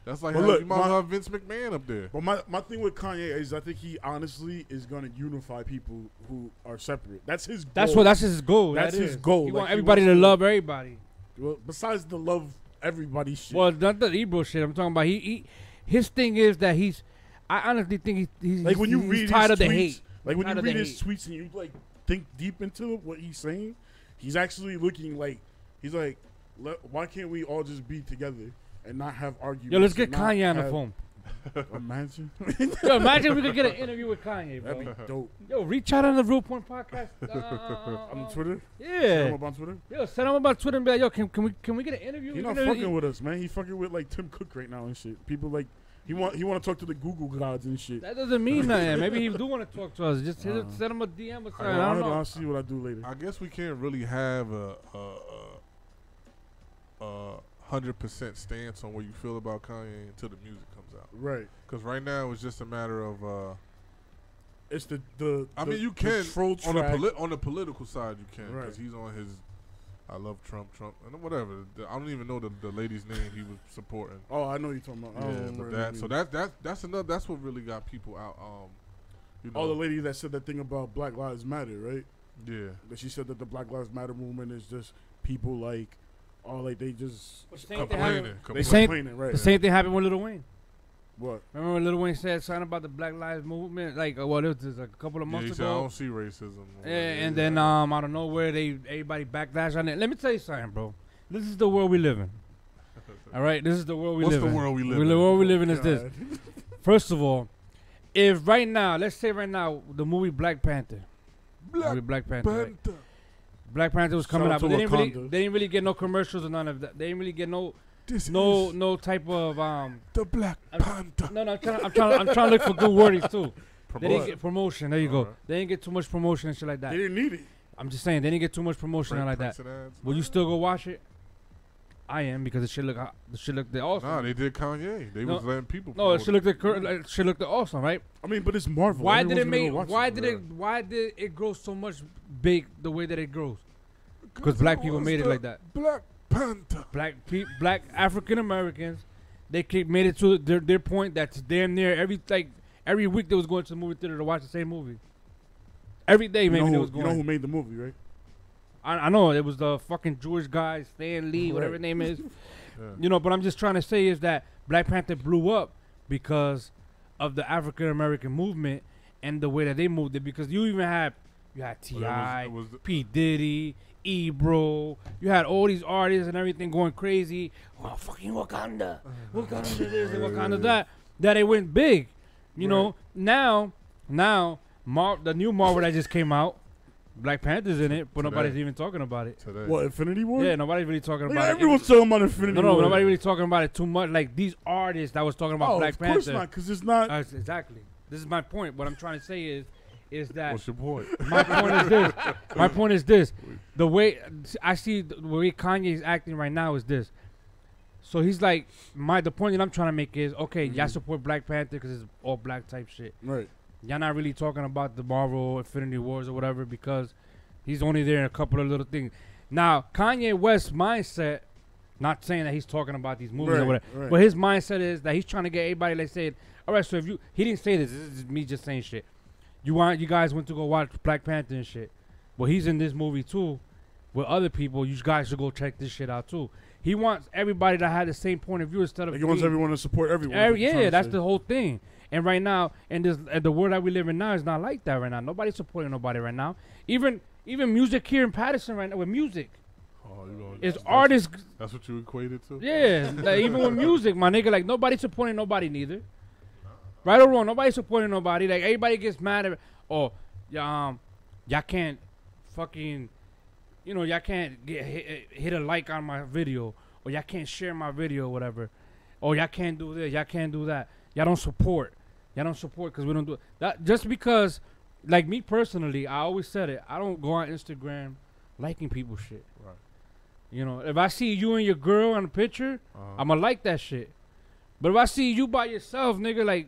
that's like But how look, you might my- have Vince McMahon up there. But my thing with Kanye is I think he honestly is gonna unify people who are separate. That's his goal. That's his goal. That's That his is. goal. He Like, want he everybody wants to to- love everybody. Well, besides the love everybody shit. Well, not the Ebro shit. I'm talking about his thing is that I honestly think he's like when you he's read tired his of the tweets, hate. like when you Tired of the read his hate. tweets and you like think deep into what he's saying, he's actually looking like he's like, why can't we all just be together and not have arguments? Yo, let's get and not Kanye on the have- phone. Imagine Yo, imagine we could get an interview with Kanye, that'd bro. be dope. Yo, reach out on the Real Point Podcast. On Twitter, set him Yeah. up on Twitter. Yo, send him about Twitter and be like, yo, can we get an interview? He's We not can- fucking with us, man. He fucking with like Tim Cook right now and shit. People like he want to talk to the Google gods and shit. That doesn't mean nothing. Maybe he do want to talk to us. Just send him a DM or something. I don't know. I'll see what I do later. I guess we can't really have 100% stance on what you feel about Kanye until the music comes out. Right. Because right now it's just a matter of. It's the I mean, you can on the political side, you can Right. because he's on his. I love Trump, and whatever. I don't even know the lady's name he was supporting. Oh, I know you're talking about. Yeah, but that's another. That's what really got people out. You know, the lady that said that thing about Black Lives Matter, right? Yeah. That she said that the Black Lives Matter movement is just people like, they just complaining. Right? The same thing happened with Lil Wayne. What? Remember when Lil Wayne said something about the Black Lives movement? Like, well, it was a couple of months He ago. said, I don't see racism. Yeah, and then out of nowhere, everybody backlash on it. Let me tell you something, bro. This is the world we live in. All right, this is the world we live in. What's the world we live in? The world we live in is this. First of all, if right now, let's say right now, the movie Black Panther. Black Panther. Right? Black Panther was coming out, but they didn't really get no commercials or none of that. They didn't really get no type of the Black Panther. No, I'm trying to look for good wordings too. They didn't get promotion. There you go. Right. They didn't get too much promotion and shit like that. They didn't need it. I'm just saying they didn't get too much promotion like that. Will you still go watch it? I am, because the shit looked awesome. Nah, they did Kanye. They was letting people. No, it shit looked awesome, right? I mean, but it's Marvel. Why did it grow so much big the way that it grows? Because black people made it like that. Black Panther. Black African Americans, they made it to their point that's damn near every week they was going to the movie theater to watch the same movie. Every day, maybe they was going. You know who made the movie, right? I know it was the fucking Jewish guy, Stan Lee, whatever his name is. Yeah. You know, but I'm just trying to say is that Black Panther blew up because of the African American movement and the way that they moved it. Because you had T.I., P. Diddy, Ebro. You had all these artists and everything going crazy. Oh, fucking Wakanda. Wakanda this and Wakanda that. That it went big. You know, now, the new Marvel that just came out, Black Panther's in it, but nobody's even talking about it. What, Infinity War? Yeah, nobody's really talking about it. Everyone's talking about Infinity War. No, nobody's really talking about it too much. Like these artists that was talking about Black Panther. Of course not, because it's not. Exactly. This is my point. What I'm trying to say is that. What's your point? My point is this. My point is this. The way I see the way Kanye is acting right now is this. So he's like, the point that I'm trying to make is, okay, y'all support Black Panther because it's all black type shit. Right. Y'all not really talking about the Marvel Infinity Wars or whatever because he's only there in a couple of little things. Now, Kanye West's mindset, not saying that he's talking about these movies or whatever, but his mindset is that he's trying to get everybody, like, saying, all right, so he didn't say this is me just saying shit. You guys went to go watch Black Panther and shit. Well, he's in this movie too with other people. You guys should go check this shit out too. He wants everybody to have the same point of view instead of. He wants everyone to support everyone. Yeah, that's the whole thing. And right now, and the world that we live in now is not like that right now. Nobody's supporting nobody right now. Even music here in Patterson right now with music. It's artists. That's what you equated to? Yeah, like even with music, my nigga, like nobody's supporting nobody neither. Right or wrong, nobody's supporting nobody. Like everybody gets mad at, y'all can't fucking, y'all can't hit a like on my video, or y'all can't share my video, or whatever, or y'all can't do this, y'all can't do that. Y'all don't support because we don't do it. That just because, like me personally, I always said it. I don't go on Instagram liking people's shit. Right. If I see you and your girl on a picture, I'ma like that shit. But if I see you by yourself, nigga, like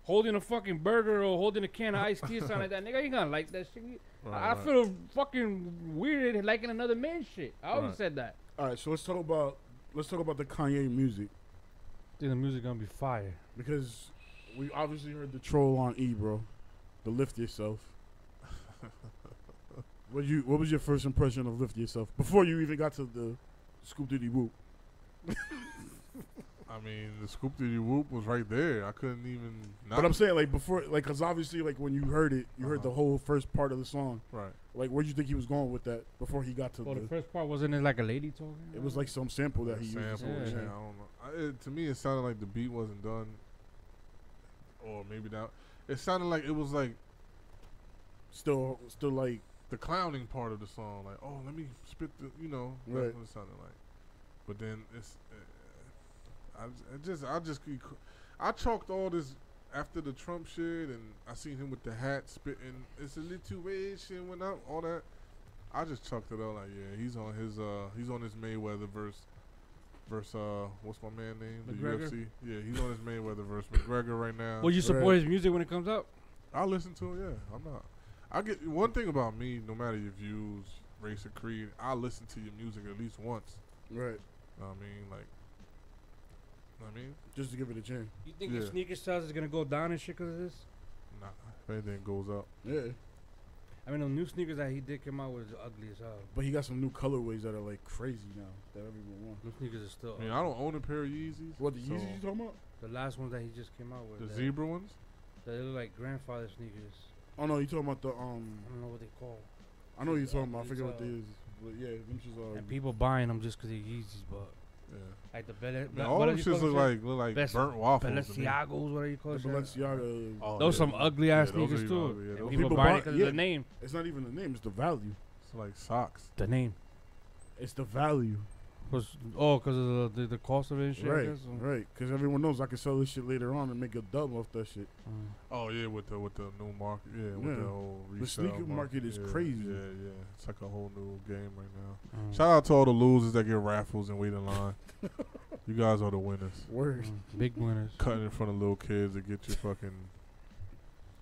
holding a fucking burger or holding a can of iced tea or something like that, nigga, you ain't gonna like that shit. I feel fucking weird liking another man's shit. I always said that. All right, so let's talk about the Kanye music. I think the music gonna be fire because we obviously heard the troll on E, bro. The Lift Yourself. What was your first impression of Lift Yourself before you even got to the Scoop Diddy Whoop? I mean, the Scoop Diddy Whoop was right there. I couldn't even. But I'm saying, like, before, like, because obviously, like, when you heard it, you heard the whole first part of the song. Right. Like, where do you think he was going with that before he got to the first part? Wasn't it like a lady talking? It was like some sample that he used. I don't know. To me, it sounded like the beat wasn't done. Or maybe that. It sounded like it was like. Still like. The clowning part of the song. Like, oh, let me spit the, that's what it sounded like. But then it's. I chalked all this after the Trump shit, and I seen him with the hat spitting. It's a situation went out, all that. I just chalked it out like, yeah, he's on his Mayweather verse versus what's my man name? McGregor? The UFC. Yeah, he's on his Mayweather versus McGregor right now. Would you support his music when it comes out? I listen to it. Yeah, I'm not. I get one thing about me. No matter your views, race or creed, I listen to your music at least once. Right. I mean, just to give it a chance. You think your sneaker styles is gonna go down and shit because of this? Nah, if anything goes up. Yeah. I mean, the new sneakers that he did come out with is ugly as hell. But he got some new colorways that are like crazy now that everyone wants. New sneakers are still. I mean, I don't own a pair of Yeezys. What, the Yeezys you talking about? The last ones that he just came out with. The zebra ones? They look like grandfather sneakers. Oh no, you talking about the I don't know what they call. I know what you're talking about. I forget what they is. But yeah, them just and people buying them just because they're Yeezys, but like the all them shits look like burnt waffles. Balenciagos, what do you call it? Balenciaga. Those some ugly ass sneakers too. Yeah, people buying it because of the name. It's not even the name; it's the value. It's like socks. The name. It's the value. Because of the cost of it and shit. Right, right. Because everyone knows I can sell this shit later on and make a dub off that shit. Oh yeah, with the new market, with the whole resale. The sneaker market is crazy. Yeah. It's like a whole new game right now. Shout out to all the losers that get raffles and wait in line. You guys are the winners. Word. Big winners. Cutting in front of little kids to get your fucking.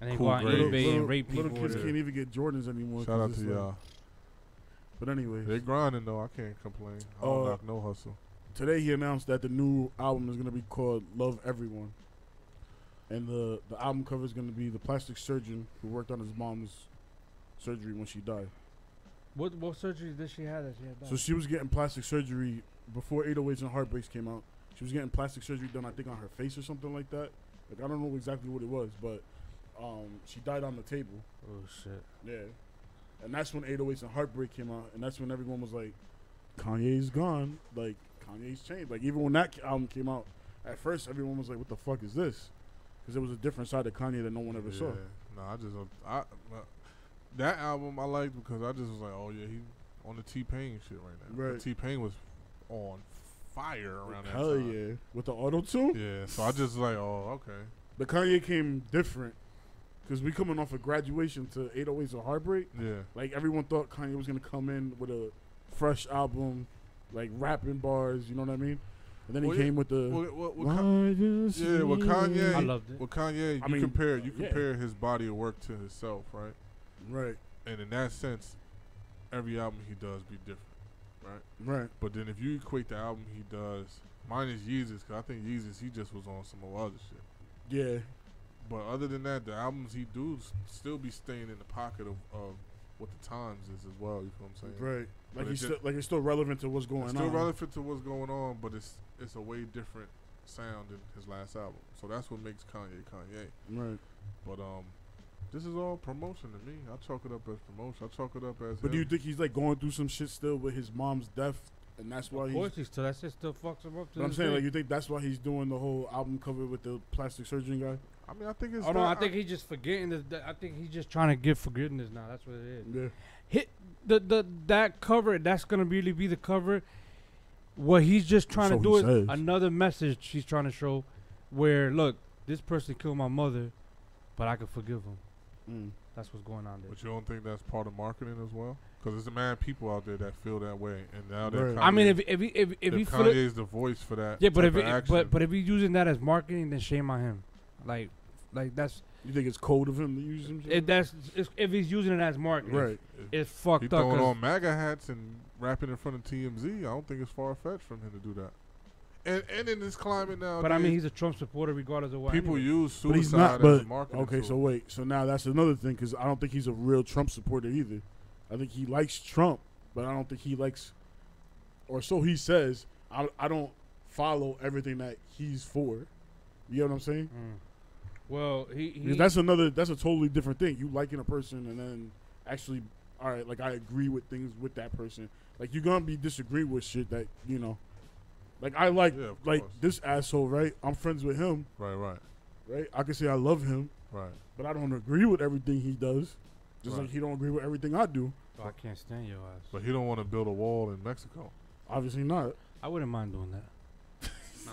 And they go on eBay and rape people. Little kids can't even get Jordans anymore. Shout out to y'all. But anyway, they're grinding though. I can't complain. I don't knock no hustle. Today he announced that the new album is gonna be called "Love Everyone," and the album cover is gonna be the plastic surgeon who worked on his mom's surgery when she died. What surgery did she have that she had died? So she was getting plastic surgery before 808s and Heartbreaks came out. She was getting plastic surgery done, I think, on her face or something like that. Like I don't know exactly what it was, but she died on the table. Oh shit. Yeah. And that's when 808s and Heartbreak came out, and that's when everyone was like, Kanye's gone. Like, Kanye's changed. Like, even when that album came out, at first everyone was like, what the fuck is this? Because it was a different side of Kanye that no one ever saw. No, that album I liked because I just was like, oh yeah, he on the T-Pain shit right now. Right. T-Pain was on fire around that Hell time. yeah. With the auto-tune? Yeah, so I just was like, oh, okay. The Kanye came different. Because we coming off of graduation to 808s and Heartbreak. Yeah. Like, everyone thought Kanye was going to come in with a fresh album, like, rapping bars, you know what I mean? And then he came with the... with Kanye... I loved it. With Kanye, you compare his body of work to himself, right? Right. And in that sense, every album he does be different, right? Right. But then if you equate the album he does... Mine is Yeezus, because I think Yeezus, he just was on some other shit. Yeah. But other than that, the albums he do still be staying in the pocket of what the times is as well. You feel what I'm saying? Right. Like it's still relevant to what's going on. It's still relevant to what's going on, but it's a way different sound than his last album. So that's what makes Kanye Kanye. Right. But this is all promotion to me. I chalk it up as promotion. I chalk it up as. But do you think he's like going through some shit still with his mom's death? And that's why of course he's still. That shit still fucks him up. But I'm saying, like, you think that's why he's doing the whole album cover with the plastic surgeon guy? I mean, I think it's. Oh no, I think he's just forgetting this. I think he's just trying to give forgiveness now. That's what it is. Yeah. That cover. That's gonna really be the cover. What he's just trying to do is another message he's trying to show, where look, this person killed my mother, but I can forgive him. That's what's going on there. But you don't think that's part of marketing as well? Because there's a man people out there that feel that way, and now that I mean, if Kanye's the voice for that, yeah, but if he's using that as marketing, then shame on him. Like that's. You think it's cold of him to use him? If he's using it as marketing, right? It's fucked up. Throwing on MAGA hats and rapping in front of TMZ. I don't think it's far fetched from him to do that. And in this climate now, but I mean, he's a Trump supporter regardless of what. People use suicide as marketing. Okay, so wait, so now that's another thing because I don't think he's a real Trump supporter either. I think he likes Trump, but I don't think he likes, or so he says. I don't follow everything that he's for. You know what I'm saying? Well, that's a totally different thing. You liking a person and then actually, all right, like I agree with things with that person. Like you're gonna be disagreeing with shit that you know. Like I like this asshole, right? I'm friends with him. Right. I can say I love him. Right. But I don't agree with everything he does. Just like he don't agree with everything I do. Oh, I can't stand your ass. But he don't want to build a wall in Mexico. Obviously not. I wouldn't mind doing that.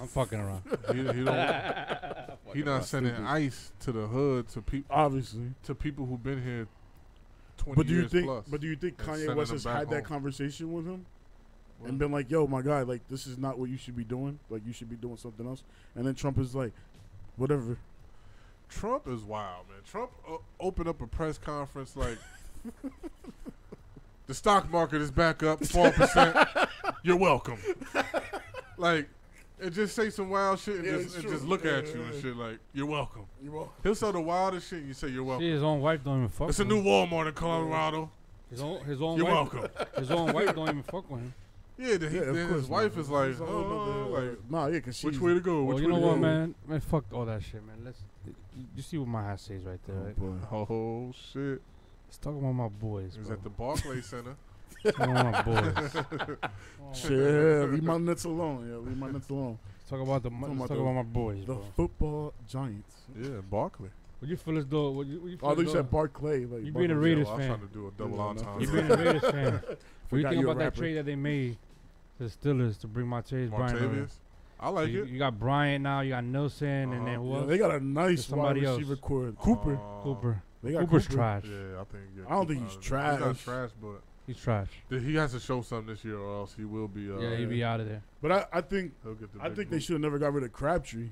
I'm fucking around. He don't. He not sending ice to the hood to people. Obviously, to people who've been here 20 years plus. But do you think Kanye West has had that conversation with him? and been like, yo, my guy, like, this is not what you should be doing. Like, you should be doing something else. And then Trump is like, whatever. Trump is wild, man. Trump opened up a press conference like, the stock market is back up 4%. You're welcome. Like, and just say some wild shit and just look at you and shit like, you're welcome. You're welcome. He'll say the wildest shit and you say, you're welcome. See, his own wife don't even fuck It's with a new him. Walmart in Colorado. His own You're wife, welcome. His own wife don't even fuck with him. Yeah, Of then course, his wife man. is like, It's a whole nother, like, nah, yeah, cause which way to go? Well, Which you way know to what, go? man? Man, fuck all that shit, man. You see what my hat says right there, right? Oh, shit. Let's talk about my boys, He was bro. at the Barclays Center. Talk about my boys. Shit, leave my nuts alone. Yeah, leave my nuts alone. Let's talk about my boys, The bro. football giants. Yeah, Barclay. Would you feel as though? Would you feel Oh, as you though- said Barclay. Like You being a Barclay. Raiders I was fan. trying to do a double Yeah, entendre. You being a Raiders fan. What do you Forgot think you a about that rapper. trade that they made to the Steelers to bring Martavis Bryant over? Martavius. I like you, it. you got Bryant now. You got Nelson, and then Uh-huh. who Yeah, else? they got a nice There's somebody wide else. receiver core. Cooper. Cooper. They got Cooper's Cooper. trash. Yeah, I think. Yeah, I don't think Cooper, he's He's not trash. trash, but He's trash. he has to show something this year, or else he will be. Yeah, he'd be out of there. But I think He'll get the I big think they boot. should have never got rid of Crabtree.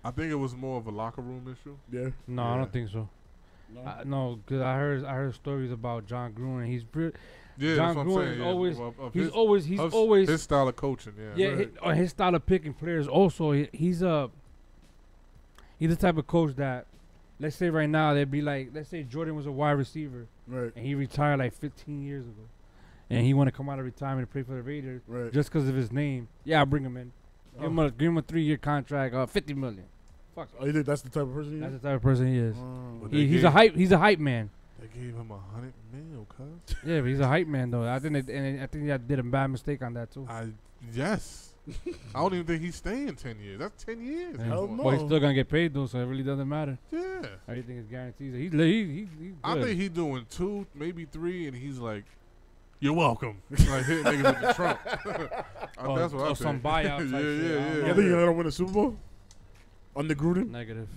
I think it was more of a locker room issue. Yeah. No, I Yeah. don't think so. No. No, because I heard stories about John Gruden. He's Yeah, John that's what I'm Gruden saying. is Yeah, always- of he's his, always his style of coaching. Yeah, yeah. Right. His style of picking players also. He's the type of coach that, let's say right now they'd be like, let's say Jordan was a wide receiver Right. and he retired like 15 years ago, and he want to come out of retirement to play for the Raiders Right. just because of his name. Yeah, I'll bring him in. Give him a 3-year contract, $50 million. Fuck. Oh, you think that's the type of person he That's is? the type of person he is. But Oh. they He's gave- a hype man. They gave him $100 million, cuz. Yeah, but he's a hype man though. I think they did a bad mistake on that too. Yes. I don't even think he's staying 10 years. That's 10 years. Yeah. Hell no. But he's still gonna get paid though, so it really doesn't matter. Yeah. Everything is guaranteed. He's good. I think he's doing 2, maybe 3, and he's like, "You're welcome." Like hitting niggas with the Trump. That's what I think. some buyout type shit. I don't You know. think you're gonna win a Super Bowl? Under Gruden? Negative.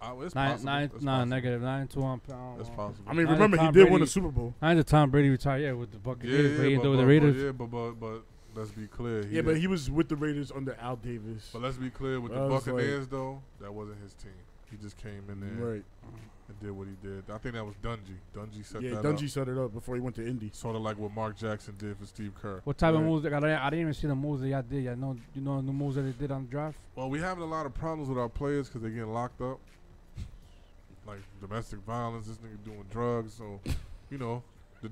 It's Nine, possible. nine, It's nah, possible. negative. 9-2 on pound. It's possible. I mean, Neither remember he Tom did win Brady- a Super Bowl. Neither Tom Brady retired, yeah, with the Buccaneers, but he ain't do it with the Raiders. but let's be clear. Yeah, but he was with the Raiders under Al Davis. But let's be clear with I the was like- Buccaneers though. That wasn't his team. He just came in there Right. and did what he did. I think that was Dungy. Dungy set Yeah, that Dungy up. set it up before he went to Indy. Sort of like what Mark Jackson did for Steve Kerr. What type of Right. moves? I didn't even see the moves that y'all did. You know the moves that they did on the draft. Well, we having a lot of problems with our players because they're getting locked up. Like domestic violence, this nigga doing drugs. So, you know.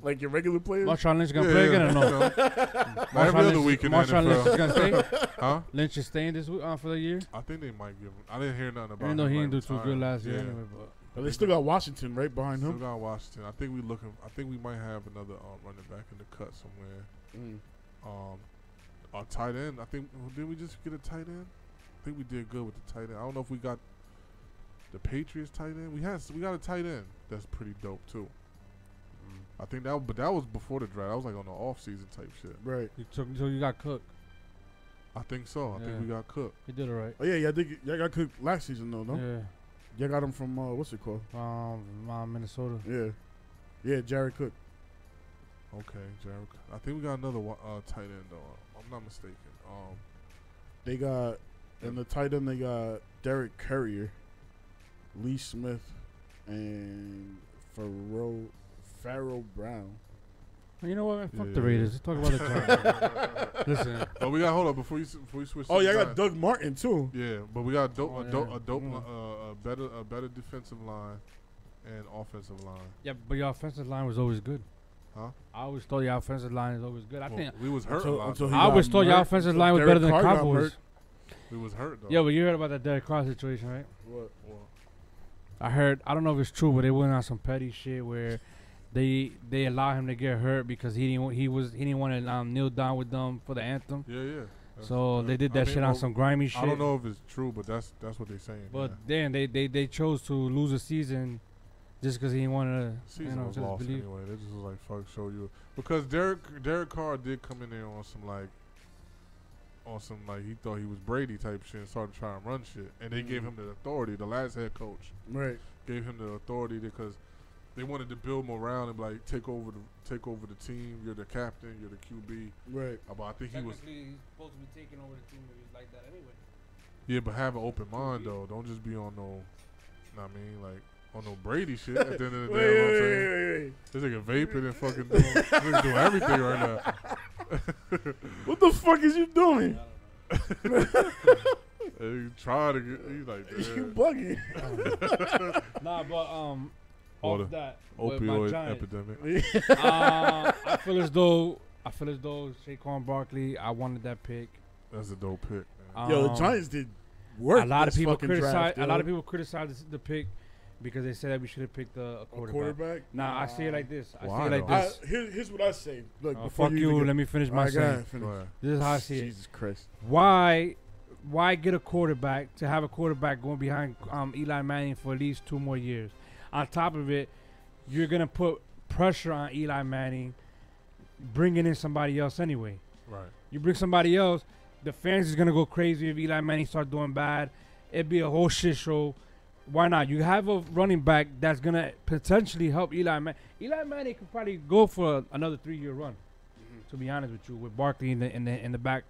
Like your regular players? Marshawn Lynch gonna play again or no? you know. Every other week in the Marshawn Lynch is NFL. gonna stay. Huh? Lynch is staying this week for the year. I think they might give him. I didn't hear nothing about Even him. though he like, didn't do too good retiring. last year Yeah. anyway, but But they still got Washington right behind Still him. got Washington. I think we might have another running back in the cut somewhere. Our tight end. I think did we just get a tight end? I think we did good with the tight end. I don't know if we got the Patriots tight end. We got a tight end that's pretty dope too. I think that was before the draft. That was like on the off season type shit. Right. so you got Cook. I think so. I think Yeah. we got Cook. He did it right. Oh, yeah, I think y'all got cooked last season, though, no? Yeah. Y'all got him from, what's it called? Minnesota. Yeah. Yeah, Jared Cook. Okay, Jared. I think we got another tight end though. I'm not mistaken. They got, in the tight end, they got Derek Currier, Lee Smith, and Farrell Brown. You know what, man? Fuck Yeah, the yeah. Raiders. Let's talk about the Giants. Listen, But we got hold up before you switch. Oh, to y'all the got Giants. Doug Martin, too. Yeah, but we got Oh, a better defensive line and offensive line. yeah, but your offensive line was always good. Huh? I always thought your offensive line is always good. I think we was hurt a lot. Until he I always got thought your murked, offensive until line was Derek better than the Carr got Cowboys. murked. we was hurt though. Yeah, but you heard about that Derek Carr situation, right? What? I heard. I don't know if it's true, but they went on some petty shit where they allowed him to get hurt because he didn't want to kneel down with them for the anthem. Yeah. So they did that shit on some grimy shit. I don't know if it's true, but that's what they're saying. But yeah. then they chose to lose a season just because he didn't want to. Season was lost anyway. They just was like, fuck, show you. Because Derek Carr did come in there on some he thought he was Brady type shit and started trying to run shit. And they gave him the authority. The last head coach Right. gave him the authority because they wanted to build morale and be like take over the team. You're the captain. You're the QB. Right. But I think he was. Technically, he's supposed to be taking over the team if he's like that anyway. Yeah, but have an open mind though. Don't just be on no. Know what I mean, like on no Brady shit. At the end of the day, you know what I'm saying? This nigga vaping and fucking doing everything right now. What the fuck is you doing? He tried to get. He's like, you bugging. Nah, but Or off that opioid with my Giants, epidemic. I feel as though Saquon Barkley. I wanted that pick. That's a dope pick. Man. Yo, the Giants did work. A lot of people criticize. A lot of people criticize the pick because they said that we should have picked a quarterback. Nah, I see it like this. Here's what I say. Look, fuck you. Let me finish my saying. This is how I see it. Jesus Christ. Why get a quarterback to have a quarterback going behind Eli Manning for at least 2 more years? On top of it, you're gonna put pressure on Eli Manning, bringing in somebody else anyway. Right. You bring somebody else, the fans is gonna go crazy if Eli Manning start doing bad. It'd be a whole shit show. Why not? You have a running back that's gonna potentially help Eli Manning. Eli Manning could probably go for another 3-year run. To be honest with you, with Barkley in the back,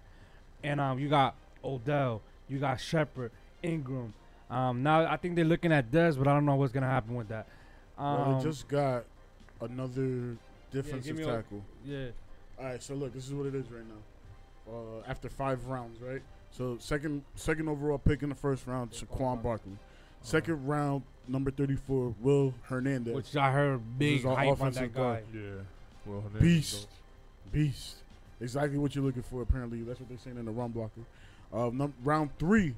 and you got Odell, you got Shepard, Ingram. Now I think they're looking at Dez, but I don't know what's gonna happen with that. Well, they just got another defensive tackle. Yeah. All right, so look, this is what it is right now. After 5 rounds, right? So second overall pick in the first round, Saquon Barkley. Second round, number 34, Will Hernandez. Which I heard big hype on that guy. Yeah. Will Hernandez. Beast. Exactly what you're looking for, apparently. That's what they're saying in the run blocker. Round 3,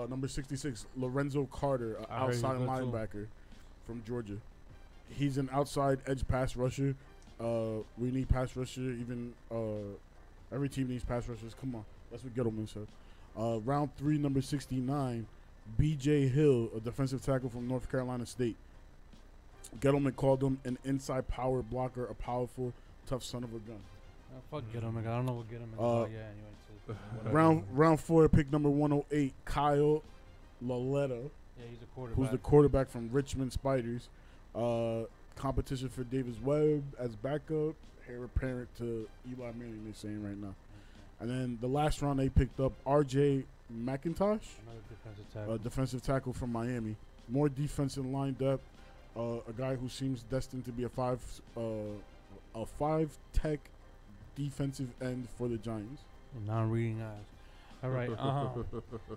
number 66, Lorenzo Carter, outside linebacker from Georgia. He's an outside edge pass rusher. We need pass rusher. Even every team needs pass rushers. Come on. That's what Gettleman said. Round 3, number 69, B.J. Hill, a defensive tackle from North Carolina State. Gettleman called him an inside power blocker, a powerful, tough son of a gun. Fuck Gettleman. I don't know what Gettleman is. Anyway. Round 4, pick number 108, Kyle Laletta. Yeah, he's a quarterback. Who's the quarterback from Richmond Spiders. Competition for Davis Webb as backup. Heir apparent to Eli Manning, they're saying right now. And then the last round they picked up R.J. McIntosh, a defensive tackle from Miami. More defensive line depth. A guy who seems destined to be a 5-tech defensive end for the Giants. Now I'm reading eyes. All right,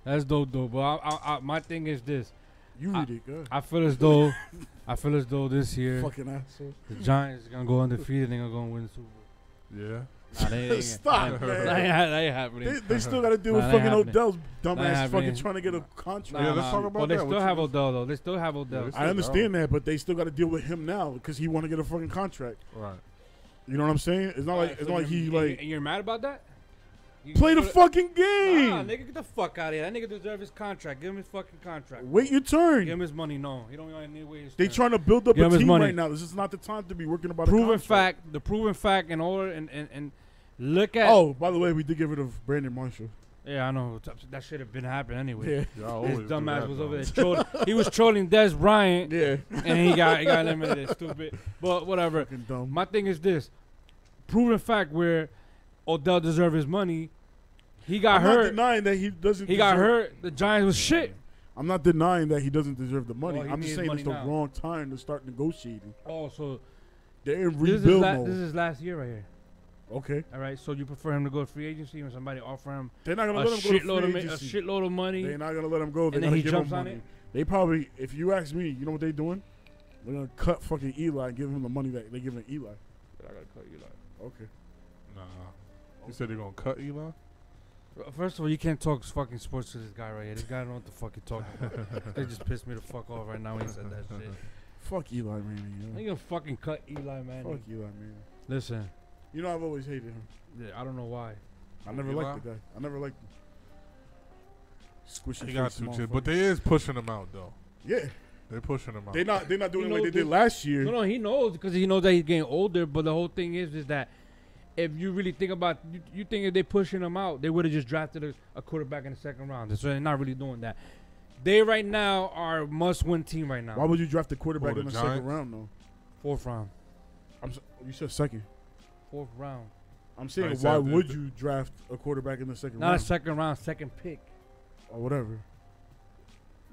that's dope. But my thing is this. You read it, good. I feel as though this year, fucking asshole, the Giants are gonna go undefeated. They're gonna go and win the Super Bowl. Yeah. Nah, they Stop, man. That ain't happening. They still got to deal with fucking Odell's dumbass fucking trying to get a contract. Yeah, let's talk about that. Well, they still have Odell, though. They still have Odell. I understand that, but they still got to deal with him now because he want to get a fucking contract. Right. You know what I'm saying? It's not like he like. And you're mad about that? Play the fucking game. Nah, nigga, get the fuck out of here. That nigga deserves his contract. Give him his fucking contract. Wait your turn. Give him his money. No, he don't even need to wait his They turn. trying to build up Give a him his team money. right now. This is not the time to be working about proven a contract. fact. The proven fact in order and look at. Oh, by the way, we did get rid of Brandon Marshall. Yeah, I know. That should have been happening anyway. Yeah. His dumbass was over there trolling. He was trolling Des Bryant. Yeah. And he got eliminated. Stupid. But whatever. Fucking dumb. My thing is this. Proven fact where Odell deserved his money. He got hurt. I'm not denying that he doesn't. He got hurt. The Giants was shit. I'm not denying that he doesn't deserve the money. Well, I'm just saying it's the now. wrong time to start negotiating. Oh, so they're in rebuild mode. This is last year right here. Okay. All right. So you prefer him to go to free agency when somebody offer him They're not gonna let him go to free agency. a shitload of money. They're not gonna let him go. They're and then gonna he give jumps him on money. it. They probably, if you ask me, you know what they're doing? They're gonna cut fucking Eli and give him the money that they giving Eli. I gotta cut Eli. Okay. Nah. You said they're gonna cut Eli? First of all, you can't talk fucking sports to this guy right here. This guy don't know what the fuck he talking about. They just pissed me the fuck off right now when he said that shit. Fuck Eli Manning. I ain't gonna fucking cut Eli, man. Fuck Eli Manning. Listen. You know I've always hated him. Yeah, I don't know why. I never liked the guy. I never liked him. Squishy. He got two chips, but they is pushing him out though. Yeah. They're pushing him out. They're not doing it like they did last year. No, he knows because he knows that he's getting older. But the whole thing is that if you really think about, you think if they pushing him out, they would have just drafted a quarterback in the second round. So they're not really doing that. They right now are a must-win team right now. Why would you draft a quarterback the in the Giants? second round though? Fourth round. You said second. Fourth round. I'm saying, Nice why after would the- you draft a quarterback in the second Not a round? second round, second pick. Or whatever.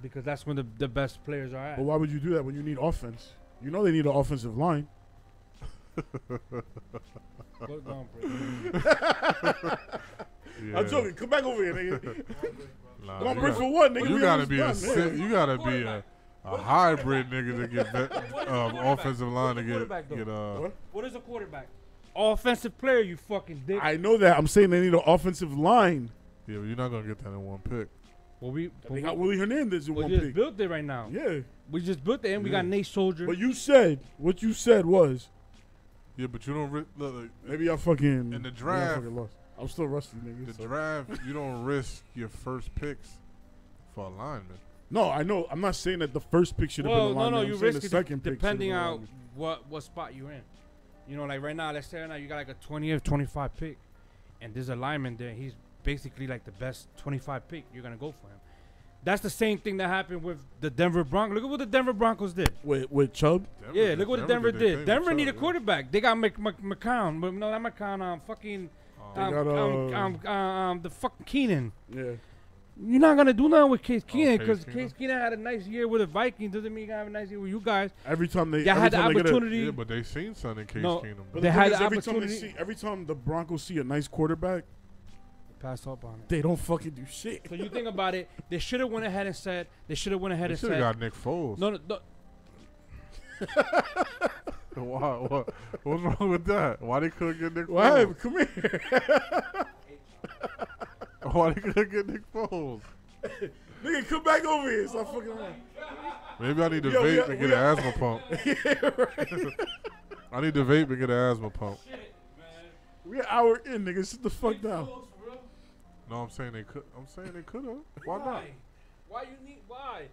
Because that's when the best players are at. But why would you do that when you need offense? You know they need an offensive line. Go down, bro. Yeah. I'm joking. Come back over here, nigga. Nah, Come on, you bring got- for one, nigga. You We gotta almost be done, man. you gotta be a hybrid nigga to get offensive line to quarterback, get What? What is a quarterback? Offensive player, you fucking dick. I know that. I'm saying they need an offensive line. yeah, but you're not gonna get that in one pick. Well, we They got Willie Hernandez in we one just pick. built it right now. Yeah. We just built it, and we Yeah. got Nate Soldier. But you said, what you said was, Yeah, but you don't look. maybe I fucking. In the maybe I draft- fucking lost. I'm still rusty, nigga. The so. draft, you don't risk your first picks for a lineman. No, I know. I'm not saying that the first pick should have well, been the no, lineman. you I'm saying risk the it second pick depending should've been on the lineman. what spot you're in. You know, like right now, let's say right now you got like a 20th, 25 pick, and there's a lineman there. He's basically like the best 25 pick. You're gonna go for him. That's the same thing that happened with the Denver Broncos. Look at what the Denver Broncos did. With Chubb? Denver Look what Denver their did. thing Denver with need a Chubb, yeah. quarterback. They got McCown, but no, not McCown. Fucking got, the fucking Keenan. Yeah. You're not gonna do nothing with Case Keenan Case because Keenum? Case Keenan had a nice year with the Vikings. Doesn't mean you have a nice year with you guys. Every time they, Y'all every had the time they get a, opportunity. Yeah, but they seen something in Case No, Keenum. but They the had thing is, the every time every time the Broncos see a nice quarterback, Pass up on it. they don't fucking do shit. So you think about it, they should have went ahead and said. They should have went ahead They and should have said. got Nick Foles. No. What's wrong with that? Why they couldn't get Nick What Foles? happened? Come here. Why they couldn't get Nick Foles? Nigga, come back over here. Stop fucking around. Maybe I need to Yo, vape we and get an asthma pump. I need to vape and get an asthma pump. We're an hour in, nigga. Sit the fuck down. No, I'm saying they could. I'm saying they could have. Why not? Why you need? Why?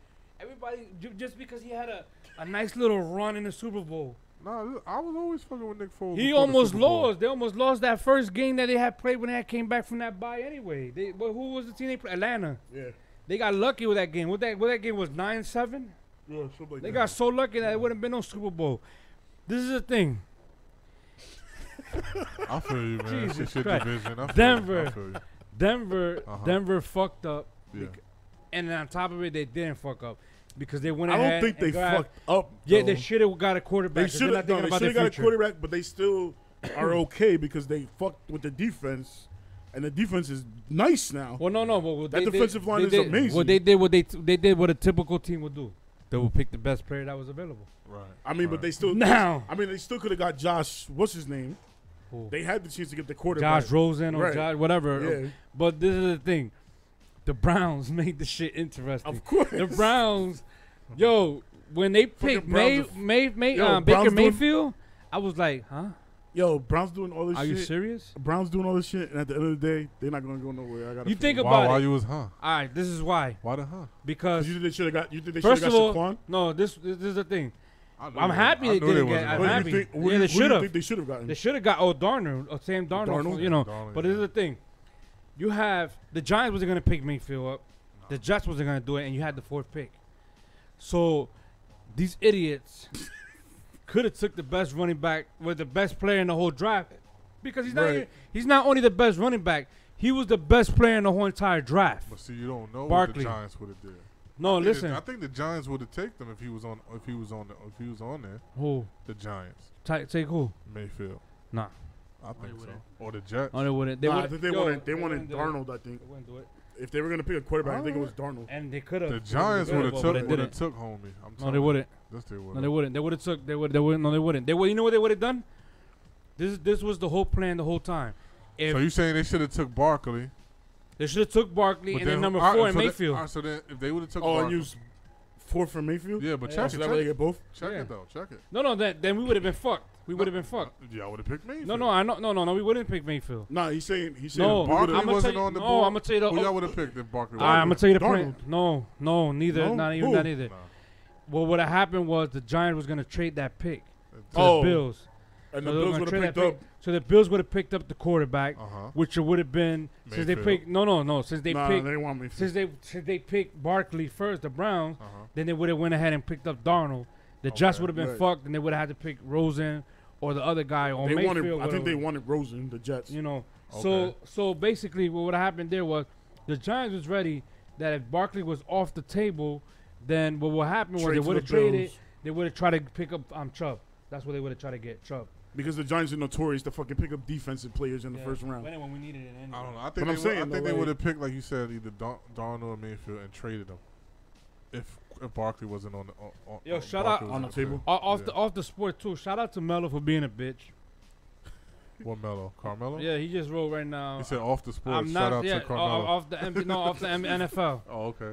Everybody just because he had a nice little run in the Super Bowl. No, I was always fucking with Nick Foles. He before the almost Super Bowl. lost. They almost lost that first game that they had played when they had came back from that bye anyway. Who was the team they played? Atlanta. Yeah. They got lucky with that game. What that game was 9-7. Yeah, something like They that. got so lucky that it wouldn't have been no Super Bowl. This is the thing. I feel you, man. Jesus It's your Christ. division. I feel Denver. You. I feel you. Denver Denver fucked up. Yeah. And then on top of it, they didn't fuck up. Because they went I ahead don't think they and got- fucked up. Yeah, though. they should have got a quarterback. They 'cause should they're have not thinking about their got a future. quarterback, but they still are okay because they fucked with the defense, and the defense is nice now. Well, no. Well, That they defensive line they is did- amazing. Well, they did what a typical team would do. They would pick the best player that was available. Right. I mean, but they still Now. I mean, they still could have got Josh. What's his name? Who? They had the chance to get the quarterback. Josh Rosen or Right. Josh whatever. Yeah. But this is the thing. The Browns made the shit interesting. Of course. The Browns, yo, when they picked Browns Yo, Baker Browns doing- Mayfield, I was like, huh? Yo, Browns doing all this Are shit. you serious? Browns doing all this shit, and at the end of the day, they're not gonna go nowhere. I got. You think Why? about Why it. you was All right, this is why. Why the huh? Because You think they should have got? You think they should have first got of all, Saquon? no, this is the thing. I knew I'm they- happy I they knew didn't wasn't get- I'm gonna- happy. What do Yeah, you they think? What do you should've. think they should have gotten? They should have got Darnold or Sam Darnold. Darnold? You know, Darnold, but this is yeah. the thing. You have the Giants wasn't gonna pick Mayfield up. The Jets wasn't gonna do it, and you had the fourth pick. So these idiots could have took the best running back with the best player in the whole draft, because Right. he's not only the best running back, he was the best player in the whole entire draft. But see, you don't know what Barkley. the Giants would have did. No, I think listen. I think the Giants would have taken him if he was on there. Who? The Giants, Take who? Mayfield. Nah. I think so. wouldn't. Or the Jets. Oh, they wouldn't. They Nah, I would. think they wanted. They wanted Darnold. I think They wouldn't do it. if they were gonna pick a quarterback, I think it was Alright. Darnold. And they could have. The Giants They would have but took they would have didn't. took homie. I'm No, telling they you. wouldn't. Yes, they would. No, they wouldn't. They would have took. They would. No, they wouldn't. They would. You know what they would have done? This was the whole plan the whole time. If So you saying they should have took Barkley? they should have took Barkley but and then number alright, 4 in so Mayfield. so then if they would have took Oh, and Barkley, use 4 for Mayfield. yeah, but Yeah. check So it, that way they check, get both. check Yeah. it though, check it. No, then we would have been fucked. We would have been fucked. Yeah, I would have picked Mayfield. No, I know. No. We wouldn't pick Mayfield. Nah, he's saying No, Barkley I'ma wasn't tell you- on the no, board. I'ma tell you the- Who y'all would have picked if Barkley? I'm gonna tell you the plan. Darnold. No, neither. No? Not even Who? that either. Nah. Well, what had happened was the Giants was gonna trade that pick to Oh. the Bills. And So the they were Bills gonna would trade have that picked pick. up. So the Bills would have picked up the quarterback, Uh-huh. which it would have been since they Mayfield. picked. No. Since they Nah, picked. they didn't want Mayfield. Since they picked Barkley first, the Browns, Uh-huh. then they would have went ahead and picked up Darnold. The Jets Okay. would have been Right. fucked, and they would have had to pick Rosen or the other guy on They Mayfield. wanted. I think they whatever. wanted Rosen, the Jets. You know, Okay. so basically, what would have happened there was the Giants was ready that if Barkley was off the table, then what would happen was Trade they to would have the traded. Bills. They would have tried to pick up Chubb. That's what they would have tried to get, Chubb. Because the Giants are notorious to fucking pick up defensive players in the first round. When we needed it anyway. I don't know. I But think I'm they saying, I think though, they like- would have picked, like you said, either Darnold or Mayfield and traded them if Barkley wasn't on the Yo, shout Barkley out- was On the table? Off the sport too. Shout out to Melo for being a bitch. What Melo? Carmelo? Yeah, he just wrote right now. He said off the sports. I'm Shout not. out Yeah, to Carmelo. off the NFL. Oh, okay.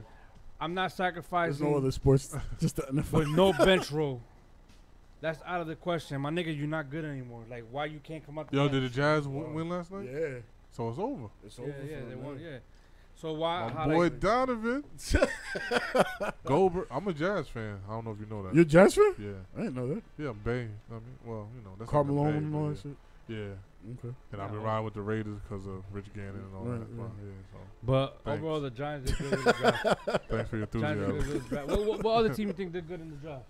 I'm not There's sacrificing no other sports, just the NFL. with no bench role. That's out of the question, my nigga. You're not good anymore. Like, why you can't come up? Yo, did the Jazz win last night? Yeah, So it's over. it's Yeah, over. yeah, for they them, won. man. Yeah. So why? My how boy they- Donovan. Goldberg. I'm a Jazz fan. I don't know if you know that. You're a Jazz fan? Yeah. I didn't know that. Yeah, I'm Bay. I mean, well, you know, that's Carmelo not the Bay, and all but that shit. yeah. Okay. And I've been Yeah. riding with the Raiders because of Rich Gannon and all Right, that. But, right. yeah, so But Thanks. overall, the Giants did good in the draft. thanks for your Giants did enthusiasm. good in the draft. What other team you think did good in the draft?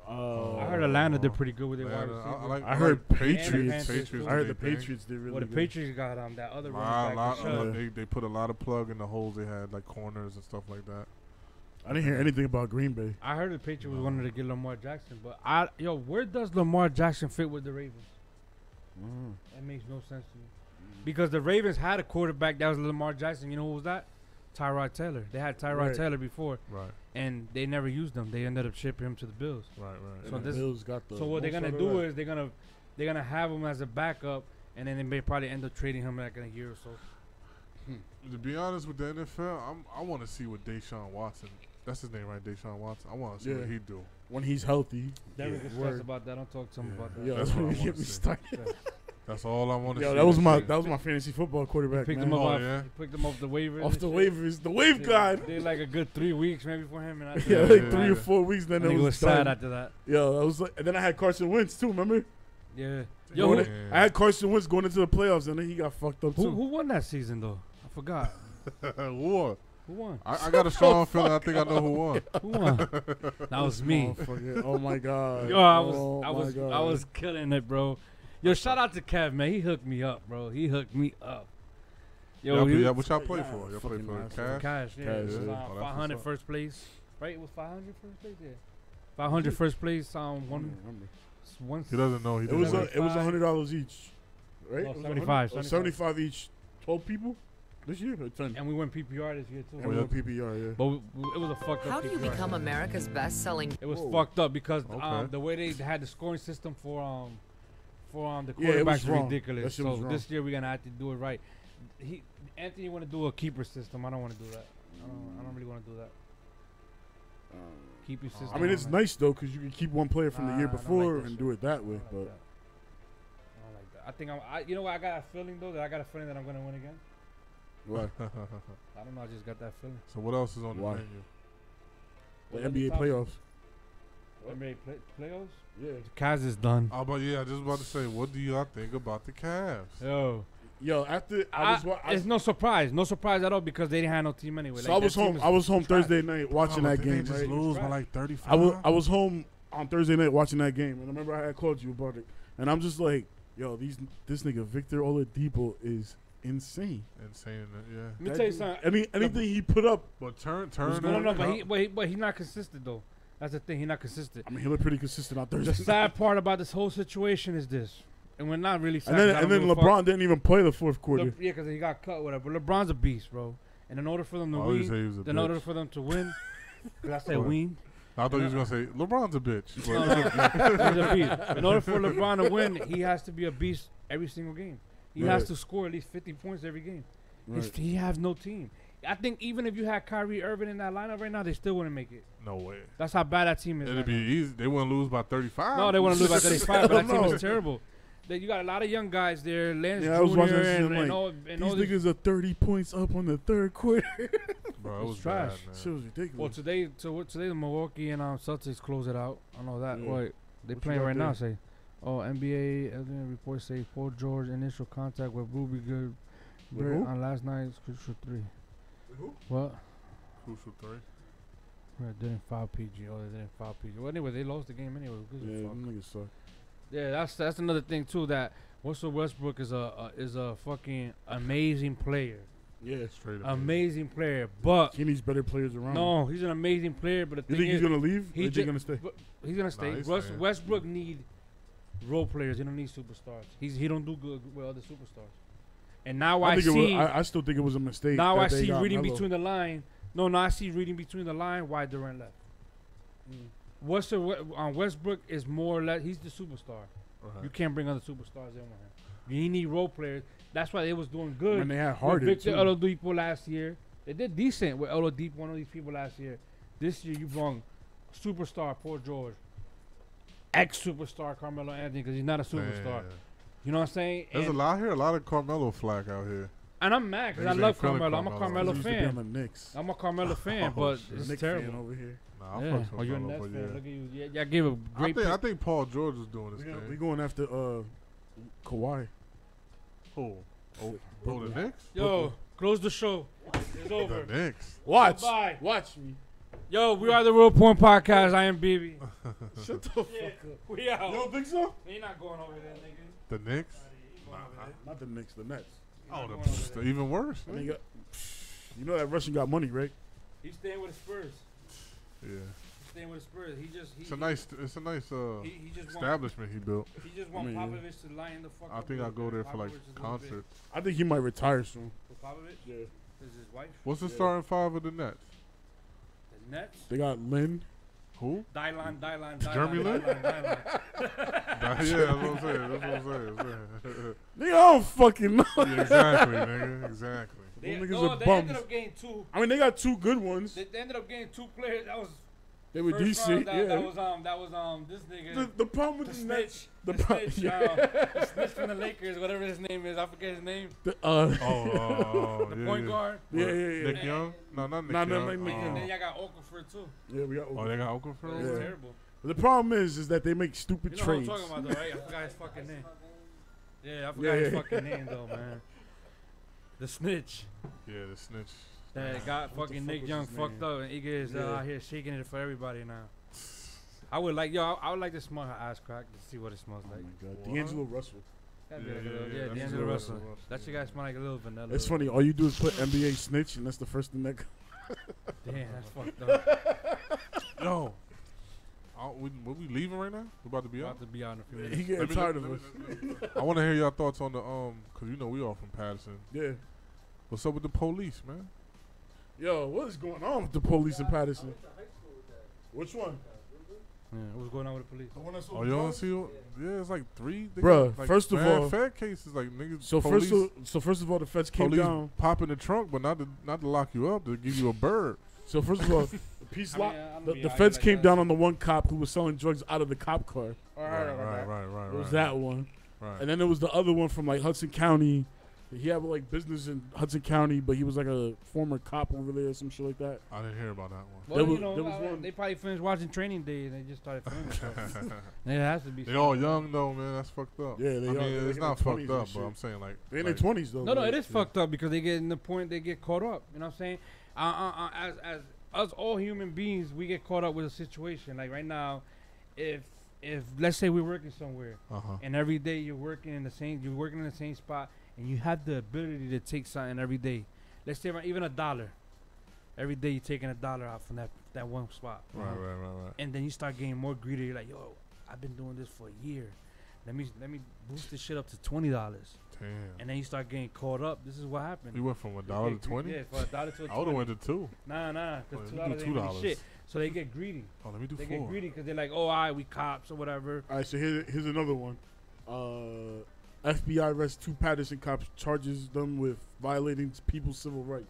Uh, I heard Atlanta did pretty good with their wide Atlanta, receiver. I heard like Patriots. Panthers, I heard the did their thing. Patriots did really Well, the good. Patriots got that other Lot, running back. Rashad. Yeah. they put a lot of plug in the holes they had, like corners and stuff like that. I didn't hear anything about Green Bay. I heard the Patriots wanted to get Lamar Jackson, but where does Lamar Jackson fit with the Ravens? That makes no sense to me. Because the Ravens had a quarterback that was Lamar Jackson. You know who was that? Tyrod Taylor. They had Tyrod Right. Taylor before, Right, and they never used him. They ended up shipping him to the Bills. right. So And the this- Bills got the So what they're most gonna out of do that. is they're gonna have him as a backup, and then they may probably end up trading him like in a year or so. To be honest with the NFL, I want to see what Deshaun Watson. That's his name, right? Deshaun Watson. I want to see what Yeah. he do. when he's healthy. Derek is stressed word. about that. Don't talk to him about that. Yeah, That's that's what I what wanna get me see. started. That's all I want to see. Yo, that was my this fantasy football quarterback, Picked man. him up Oh, off, yeah? he picked him off the waivers. Off and the shit. waivers, the wave They- guy. They like a good 3 weeks maybe for him, and after Yeah, that, like yeah, 3 yeah. or 4 weeks. Then I think it it was sad done. after that. Yo, I was like, and then I had Carson Wentz too. Remember? Yeah. Yo, Yo, Going in- I had Carson Wentz going into the playoffs, and then he got fucked up who too. won that season though? I forgot. War. Who won? I got a strong feeling. I think I know who won. Who won? That was me. Motherfucker. Oh my god. Yo, I Oh my was God. killing it, bro. Yo, shout out to Kev, man. He hooked me up, bro. He hooked me up. Yo, Y'all he- play, what y'all play for? Y'all play Fucking for asshole. cash? Cash, yeah. Cash, It was yeah. Oh, that's 500 what's up. first place. Right? It was 500 first place? Yeah. 500 first place. One. He doesn't know. He It was didn't it was $100 each, right? No, It was 75, 100 75 each. 12 people this year or 10. And we went PPR this year, too. And we went PPR, yeah. But it was a fucked up How do you PPR. become America's best-selling? It was Whoa. fucked up because Okay. the way they had the scoring system for the Yeah, it was quarterbacks wrong. ridiculous. That shit So was wrong. this year we're gonna have to do it right. Anthony want to do a keeper system. I don't want to do that. I don't really want to do that. Keeper system. I mean, it's don't like- nice though because you can keep one player from the Nah, year I don't like before that and shit. do it that I way. don't like But that. I don't like that. I think you know what? I got a feeling though that I got a feeling that I'm gonna win again. why? I don't know. I just got that feeling. So what else is on Why? the menu? The What NBA other playoffs. NBA playoffs. Yeah. Cavs is done. Oh, but yeah, I just about to say, what do y'all think about the Cavs? Yo, Yo, after I it's no surprise at all because they didn't have no team anyway. so Like, I was their team home. is I was home trash. Thursday night watching Oh, that but didn't game. they just Right? lose by Right. like 35. I was home on Thursday night watching that game, and I remember I had called you about it, and I'm just like, yo, this nigga Victor Oladipo is insane. Insane, yeah. Let me That tell you dude- something. anything he put up, But Turner. No, but he's not consistent though. That's the thing. He's not consistent. I mean, he looked pretty consistent on Thursday. The sad part about this whole situation is this, and we're not really sad. and 'cause I then don't give a fuck. LeBron didn't even play the fourth quarter. Yeah, because he got cut, whatever. But LeBron's a beast, bro. And in order for them to I always say win, he was a in order bitch. for them to win, did I say What? win? I thought you was gonna say LeBron's a bitch. No, But he's a beast. In order for LeBron to win, he has to be a beast every single game. He has Right. to score at least 50 points every game. Right. He has no team. I think even if you had Kyrie Irving in that lineup right now, they still wouldn't make it. no way. That's how bad that team is. It'd right be now. easy. They wouldn't lose by 35. No, they want to lose by 35, but that team No. is terrible. You got a lot of young guys there, Lance Yeah, I was watching Jr. that shit, and, I'm and like, all, and all These these. niggas are 30 points up on the third quarter. Bro, it It's was trash. bad, man. Shit was ridiculous. Well, today the Milwaukee and Celtics close it out. I know that. Yeah. Wait, they What you playing got right now. there? Say, NBA reports say Paul George initial contact with Ruby Good With who? on last night's crucial 3. Who? What? Crucial 3. Right, didn't foul PG. Oh, they didn't foul PG. Well, anyway, they lost the game anyway. Yeah, them niggas suck. Yeah, that's another thing too. That Russell Westbrook is a fucking amazing player. Yeah, Straight up. Amazing player, but he needs better players around. no, he's an amazing player. But the You thing think he's is, gonna leave? Or is he ju- gonna stay? but he's gonna stay. he's staying. Westbrook need role players. He don't need superstars. He don't do good with other superstars. And now I see. I still think it was a mistake. Now I that they see got reading Melo. between the line. No, I see reading between the line why Durant left. Westbrook is more or less, he's the superstar. Right. You can't bring other superstars in with him. You need role players. That's why they was doing good. And they had with Harden Victor too. Oladipo last year. They did decent with Oladipo, one of these people last year. This year you brought superstar Paul George, ex-superstar Carmelo Anthony because he's not a superstar. Man. You know what I'm saying? There's a lot of Carmelo flack out here. And I'm mad because I Niggas love ain't feeling Carmelo. I'm a Carmelo. Carmelo He used to be on fan. the Knicks. I'm a Carmelo fan, Oh, but shit. it's Knicks terrible. fan over here. Nah, I Yeah. fucks Oh, with you're a Melo, Nets but fan. yeah. Look at you. Yeah, I gave a great I think Paul George is doing his We thing. going after Kawhi. Who? Oh, the Knicks? Yo, close the show. It's The over. Knicks. Watch. Bye. Watch me. Yo, we are the Real Porn Podcast. I am BB. Shut the fuck Yeah, up. we out. You don't think so? You're not going over there, nigga. The Knicks? Not the Knicks, the Nets. Oh, going over there. even worse. And they got, you know that Russian got money, right? He's staying with the Spurs. Yeah. He's staying with the Spurs. It's a nice he just want establishment he built. Popovich to line the fuck I up. think a I'll little go there bit. for like Popovich is a little bit- concerts. I think he might retire soon. For Popovich? Yeah. Is his wife? What's the starting five of the Nets? The Nets? They got Lynn. Who? Dylan. Jeremy Lin? Dylan. Yeah, that's what I'm saying. Nigga, I don't fucking know. Yeah, exactly, nigga. Exactly. They, Them niggas no, are they bums. ended up getting two. I mean, they got two good ones. They ended up getting two players. That was They were first decent. round, Yeah. that was this nigga. The problem with The the Nets. snitch. The The pro- snitch. yeah. The snitch from the Lakers, whatever his name is. I forget his name. The, The yeah, point yeah. guard. yeah. Nick Young? No, not Nick Nah, Young. not Nick And Young. then y'all got Okafor too. Yeah, we got. Oh, they got Okafor? It over was Yeah. there? terrible. The problem is that they make stupid You know trades. what I'm talking about though, right? I forgot his fucking name. Yeah, I forgot Yeah, his yeah. fucking name though, man. The snitch Yeah, the snitch. that got What the fucking fuck Nick was Young his fucked name? up, and Iggy is Yeah. out here shaking it for everybody now. I would like to smell her ass crack to see what it smells Oh like. my God, What? D'Angelo Russell. That'd be like a little, that's D'Angelo good. Russell. That shit guy smell like a little vanilla. It's funny. All you do is put NBA snitch, and that's the first thing that. Damn, that's fucked up. Yo. We leaving right now? We about to be About out? to be out in a few He minutes. getting tired of us. I want to hear your thoughts on the cause you know we all from Patterson. Yeah. What's up with the police, man? Yo, what is going on with the police in Patterson? Which one? Yeah, what's going on with the police? The one that's Oh, you don't see? Yeah, it's like 3. They Bruh, got, like, first of mad all- Fed cases like niggas. So police, first of all, the feds came police down. pop in the trunk, but not to lock you up, to give you a bird. So first of all, the peace I lock. mean, I'm The be out feds here came like down that. on the one cop who was selling drugs out of the cop car. Right. It was that one, Right. and then there was the other one from like Hudson County. He had like business in Hudson County, but he was like a former cop over there, or some shit like that. I didn't hear about that one. Well, There you was- know, there was one- they probably finished watching Training Day and they just started filming stuff. It has to be. They all young though, man. That's fucked up. Yeah, they I are. mean, They're it's in not their fucked 20s and up, but shit. I'm saying like They're in like, their 20s though. No, like, it is fucked up because they get in the point they get caught up. You know what I'm saying? As us all human beings, we get caught up with a situation. Like right now, if let's say we're working somewhere Uh-huh. and every day you're working in the same spot and you have the ability to take something every day. Let's say even $1. Every day you're taking $1 out from that one spot. Right. And then you start getting more greedy. You're like, yo, I've been doing this for a year. Let me boost this shit up to $20. Damn. And then you start getting caught up. This is what happened. You went from $1 to 20? Yeah, for $1 to a 20. I would have went to 2. Nah, Well, because let $2 me do ain't really $2. shit. So they get greedy. Oh, let me do They 4. get greedy because they're like, oh, all right, we cops or whatever. All right, so here's another one. FBI arrests 2 Patterson cops, charges them with violating people's civil rights.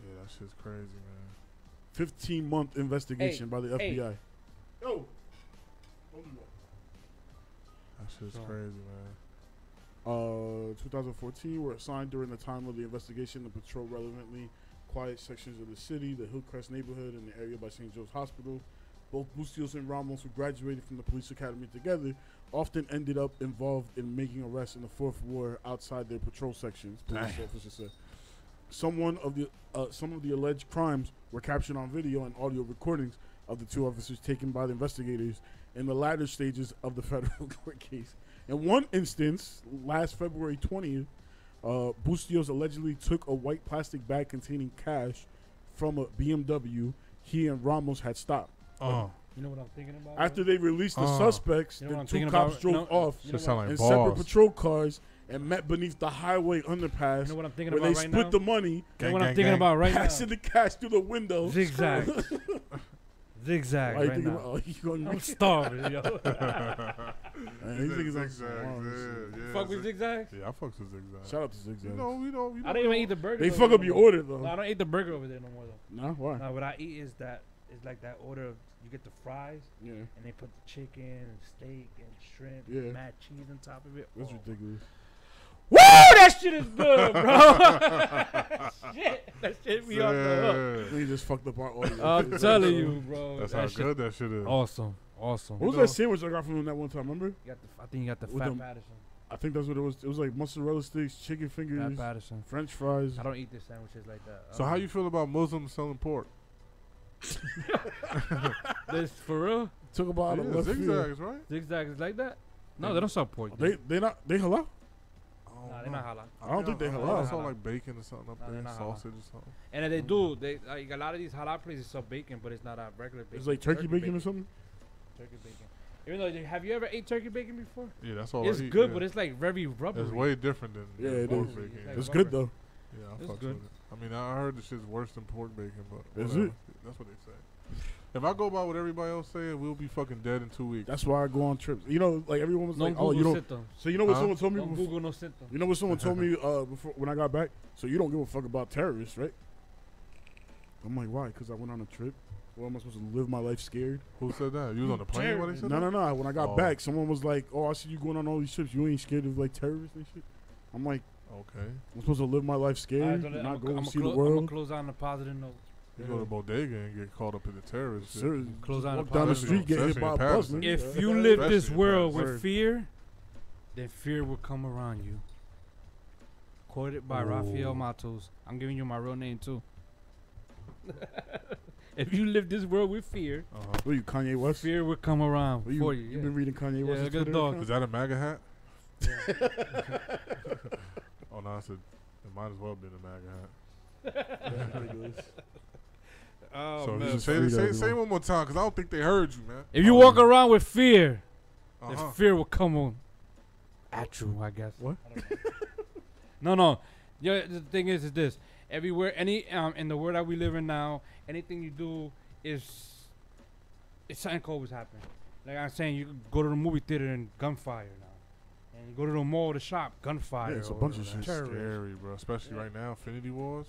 Yeah, that shit's crazy, man. 15-month investigation by the FBI. Yo. That shit's So- crazy, man. 2014 were assigned during the time of the investigation to patrol relevantly quiet sections of the city, the Hillcrest neighborhood, and the area by St. Joe's Hospital. Both Bustillos and Ramos, who graduated from the police academy together, often ended up involved in making arrests in the Fourth Ward outside their patrol sections, police Damn. officers said. some of the alleged crimes were captured on video and audio recordings of the two officers taken by the investigators in the latter stages of the federal court case. In one instance, last February 20th, Bustillos allegedly took a white plastic bag containing cash from a BMW he and Ramos had stopped. You know what I'm thinking about? After they released the suspects, You know the what two I'm cops thinking drove about? off You know sound what- like in boss. separate patrol cars and met beneath the highway underpass You know what I'm thinking where about they right split now? the money, You know Gang, what I'm gang, thinking gang. about right now? passing the cash through the window. Zigzag. Zigzag Why you right thinking now. about, you gonna I'm starving, yo. Man, these niggas on some wild shit. yeah. Fuck with zigzag? Yeah, I fucks with zigzag. Shout out to Zigzag. You know. I don't even eat the burger. They over fuck there up no your more. order though. No, I don't eat the burger over there no more though. Nah, why? No, what I eat is that it's like that order of you get the fries Yeah, and they put the chicken and steak and shrimp Yeah. and mad cheese on top of it. that's Oh. ridiculous. Woo! That shit is good, bro. Shit, that shit be on the hook. They just fucked up our order. I'm telling you, bro. That's that how shit good that shit is. Awesome. What You was know, that sandwich I got from him that one time? Remember? I think you got the With Fat them- Patterson. I think that's what it was. It was like mozzarella sticks, chicken Fat fingers, Patterson. French fries. I don't eat the sandwiches like that. So how you feel about Muslims selling pork? This for real? Took about Yeah, a left field. zigzags, right? Zigzag is like that? No, they don't sell pork. They halal? Nah, they're not halal. I don't think they I halal. saw like bacon or something up No, there, they're not halal. sausage or something. And if they do, they like a lot of these halal places sell bacon, but it's not a regular bacon. It's like turkey bacon or something. Turkey bacon. Even though, have you ever ate turkey bacon before? Yeah, that's all. It's I eat, good, yeah. but it's like very rubbery. It's way different than Yeah, it pork is. bacon. It's Yeah, like It's good though. yeah, I it's fucks good. with it. I mean, I heard the shit's worse than pork bacon, but Is whatever. it? That's what they say. If I go by what everybody else saying, we'll be fucking dead in 2 weeks. That's why I go on trips. You know, like everyone was No like, Google "Oh, you don't." symptoms. So you know what Huh? someone told me No before? Google no symptoms. You know what someone told me before when I got back? So you don't give a fuck about terrorists, right? I'm like, why? Because I went on a trip. Well, am I supposed to live my life scared? Who said that? You was on the plane when they said No, that? no, no. When I got Oh. back, someone was like, "Oh, I see you going on all these trips. You ain't scared of like terrorists and shit." I'm like, Okay. I'm supposed to live my life scared, not go and see the I'm gonna world. close on a positive note. You go to bodega and get caught up in the terrorist shit. Seriously, Close just on walk the down the positive street, get hit by a Especially in bus. Patterson. nigga. If you live this Especially world in with fear, then fear will come around you. Quoted by Rafael Matos. I'm giving you my real name too. If you live this world with fear, What are you, Kanye West? fear will come around What for you, you. you been reading Kanye Yeah, West's good Twitter dog. account? Is that a MAGA hat? Oh no, I said it might as well have been a MAGA hat. Oh, So man. you say it one more time, because I don't think they heard you, man. If you walk around with fear, Uh-huh. then fear will come on at you, I guess. What? I don't know. No. Yeah, the thing is this. Everywhere, in the world that we live in now, anything you do it's something cool always happen. Like I'm saying, you could go to the movie theater and gunfire now. And you go to the mall to shop, gunfire. Yeah, it's a or bunch of That's shit. terrorists. scary, bro. Especially right now, Infinity Wars.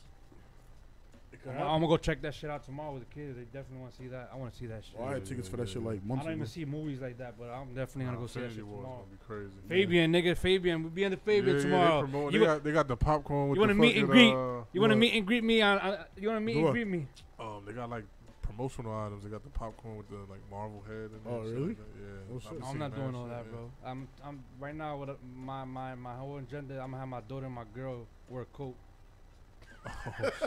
I'm gonna go check that shit out tomorrow with the kids. They definitely want to see that. I want to see that shit. Well, I had tickets for that shit like I months don't ago. even see movies like that, but I'm definitely gonna go see that Infinity shit Wars tomorrow. gonna be crazy. Fabian, nigga, Fabian, we'll be in the Fabian Yeah, tomorrow. They, promote, You they, wa- got the popcorn with you wanna the meet and fucking, greet? You want to what? meet and greet me on? You want to meet and What? greet me? They got like promotional items. They got the popcorn with the like Marvel head. And Oh, shit really? like that. Yeah. Oh, shit. I've I'm seen not doing all shit, that, yeah. bro. I'm right now with my whole agenda. I'm gonna have my daughter and my girl wear a coat. Oh shit.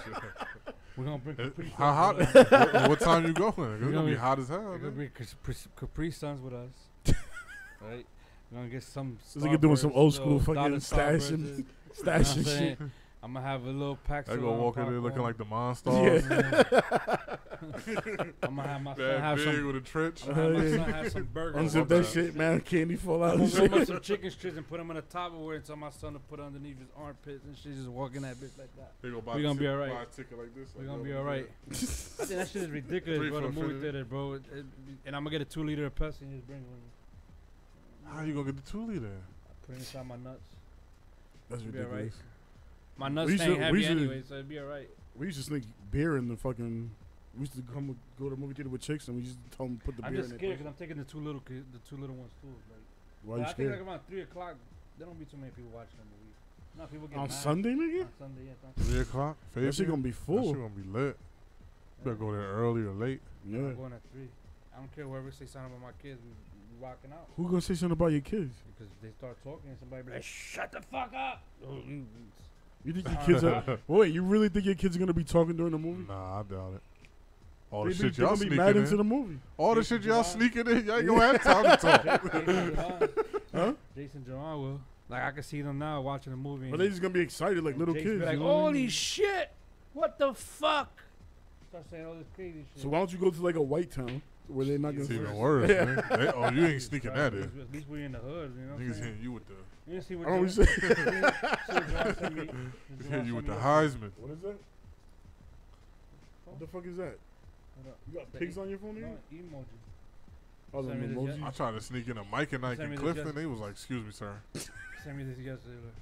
We're gonna bring Capri How hot? Suns with us. what time you going? It's gonna gonna be be- hot as hell. We're gonna man. bring Capri Suns with us. Right? We're gonna get some. This nigga doing some Starbursts, old school little fucking dollar stashing, Starbursts. You know what I'm stashing saying? shit. I'm gonna have a little pack. They gonna walk in there looking like the monster. I'm gonna have my son That have big some. with a trench. I'm gonna have my Yeah. son have some burgers. Unzip that shit, man. Candy fall out I'm and gonna warm up shit. some chicken strips and put them in a Tupperware and tell my son to put underneath his armpits and shit. Just walking that bitch like that. They We gonna be buy alright. a ticket like this. We're like, gonna yo, be yeah. alright. I think that shit is ridiculous, Free bro. The for movie infinity. theater, bro. And I'm gonna get a 2-liter of Pepsi and just bring one. How you gonna get the 2 liter? Put it inside my nuts. That's It'll be alright. ridiculous. My nuts We ain't should- we heavy should- anyway, so it'd be alright. We used to sneak beer in the fucking. We used to go to the movie theater with chicks and we used to tell them to put the I'm beer just in scared it. because I'm taking the two little ones too. Like, Why but you I think like scared? around 3 o'clock, there don't be too many people watching the movie. No, people get On mad. Sunday, nigga? On Sunday, yeah. it's on 3 o'clock. That shit gonna be That shit full. gonna be lit. You better go there early or late. Yeah. I'm going at 3. I don't care whoever say something about my kids. We rocking out. Who gonna say something about your kids? Because if they start talking and somebody be like, shut the fuck up. You think your kids are? Wait, you really think your kids are gonna be talking during the movie? Nah, I doubt it. All the They shit y'all gonna be sneaking mad into in. the movie. All the shit y'all sneaking in. Y'all ain't gonna have time to talk. Huh? Jason Jerron will. Like I can see them now watching the movie. But they just gonna be excited like little Jason kids. be like, you know what I holy mean? shit! What the fuck? Start saying all this crazy shit. So why don't you go to like a white town where they're not gonna? It's even worse, man. Oh, you ain't sneaking that in. At least we in the hood, you know. What I'm Niggas saying? hitting you with the. You didn't see what I don't Jerron- say. Niggas hitting you with the Heisman. What is that? What the fuck is that? What up? You got The pigs e- on your phone here? No, emoji. Oh, the Send me this emojis. yet? I tried to sneak in a Mike and Ike Send me and this Clifton. just- They was like, "Excuse me, sir." Send me this yesterday. Look.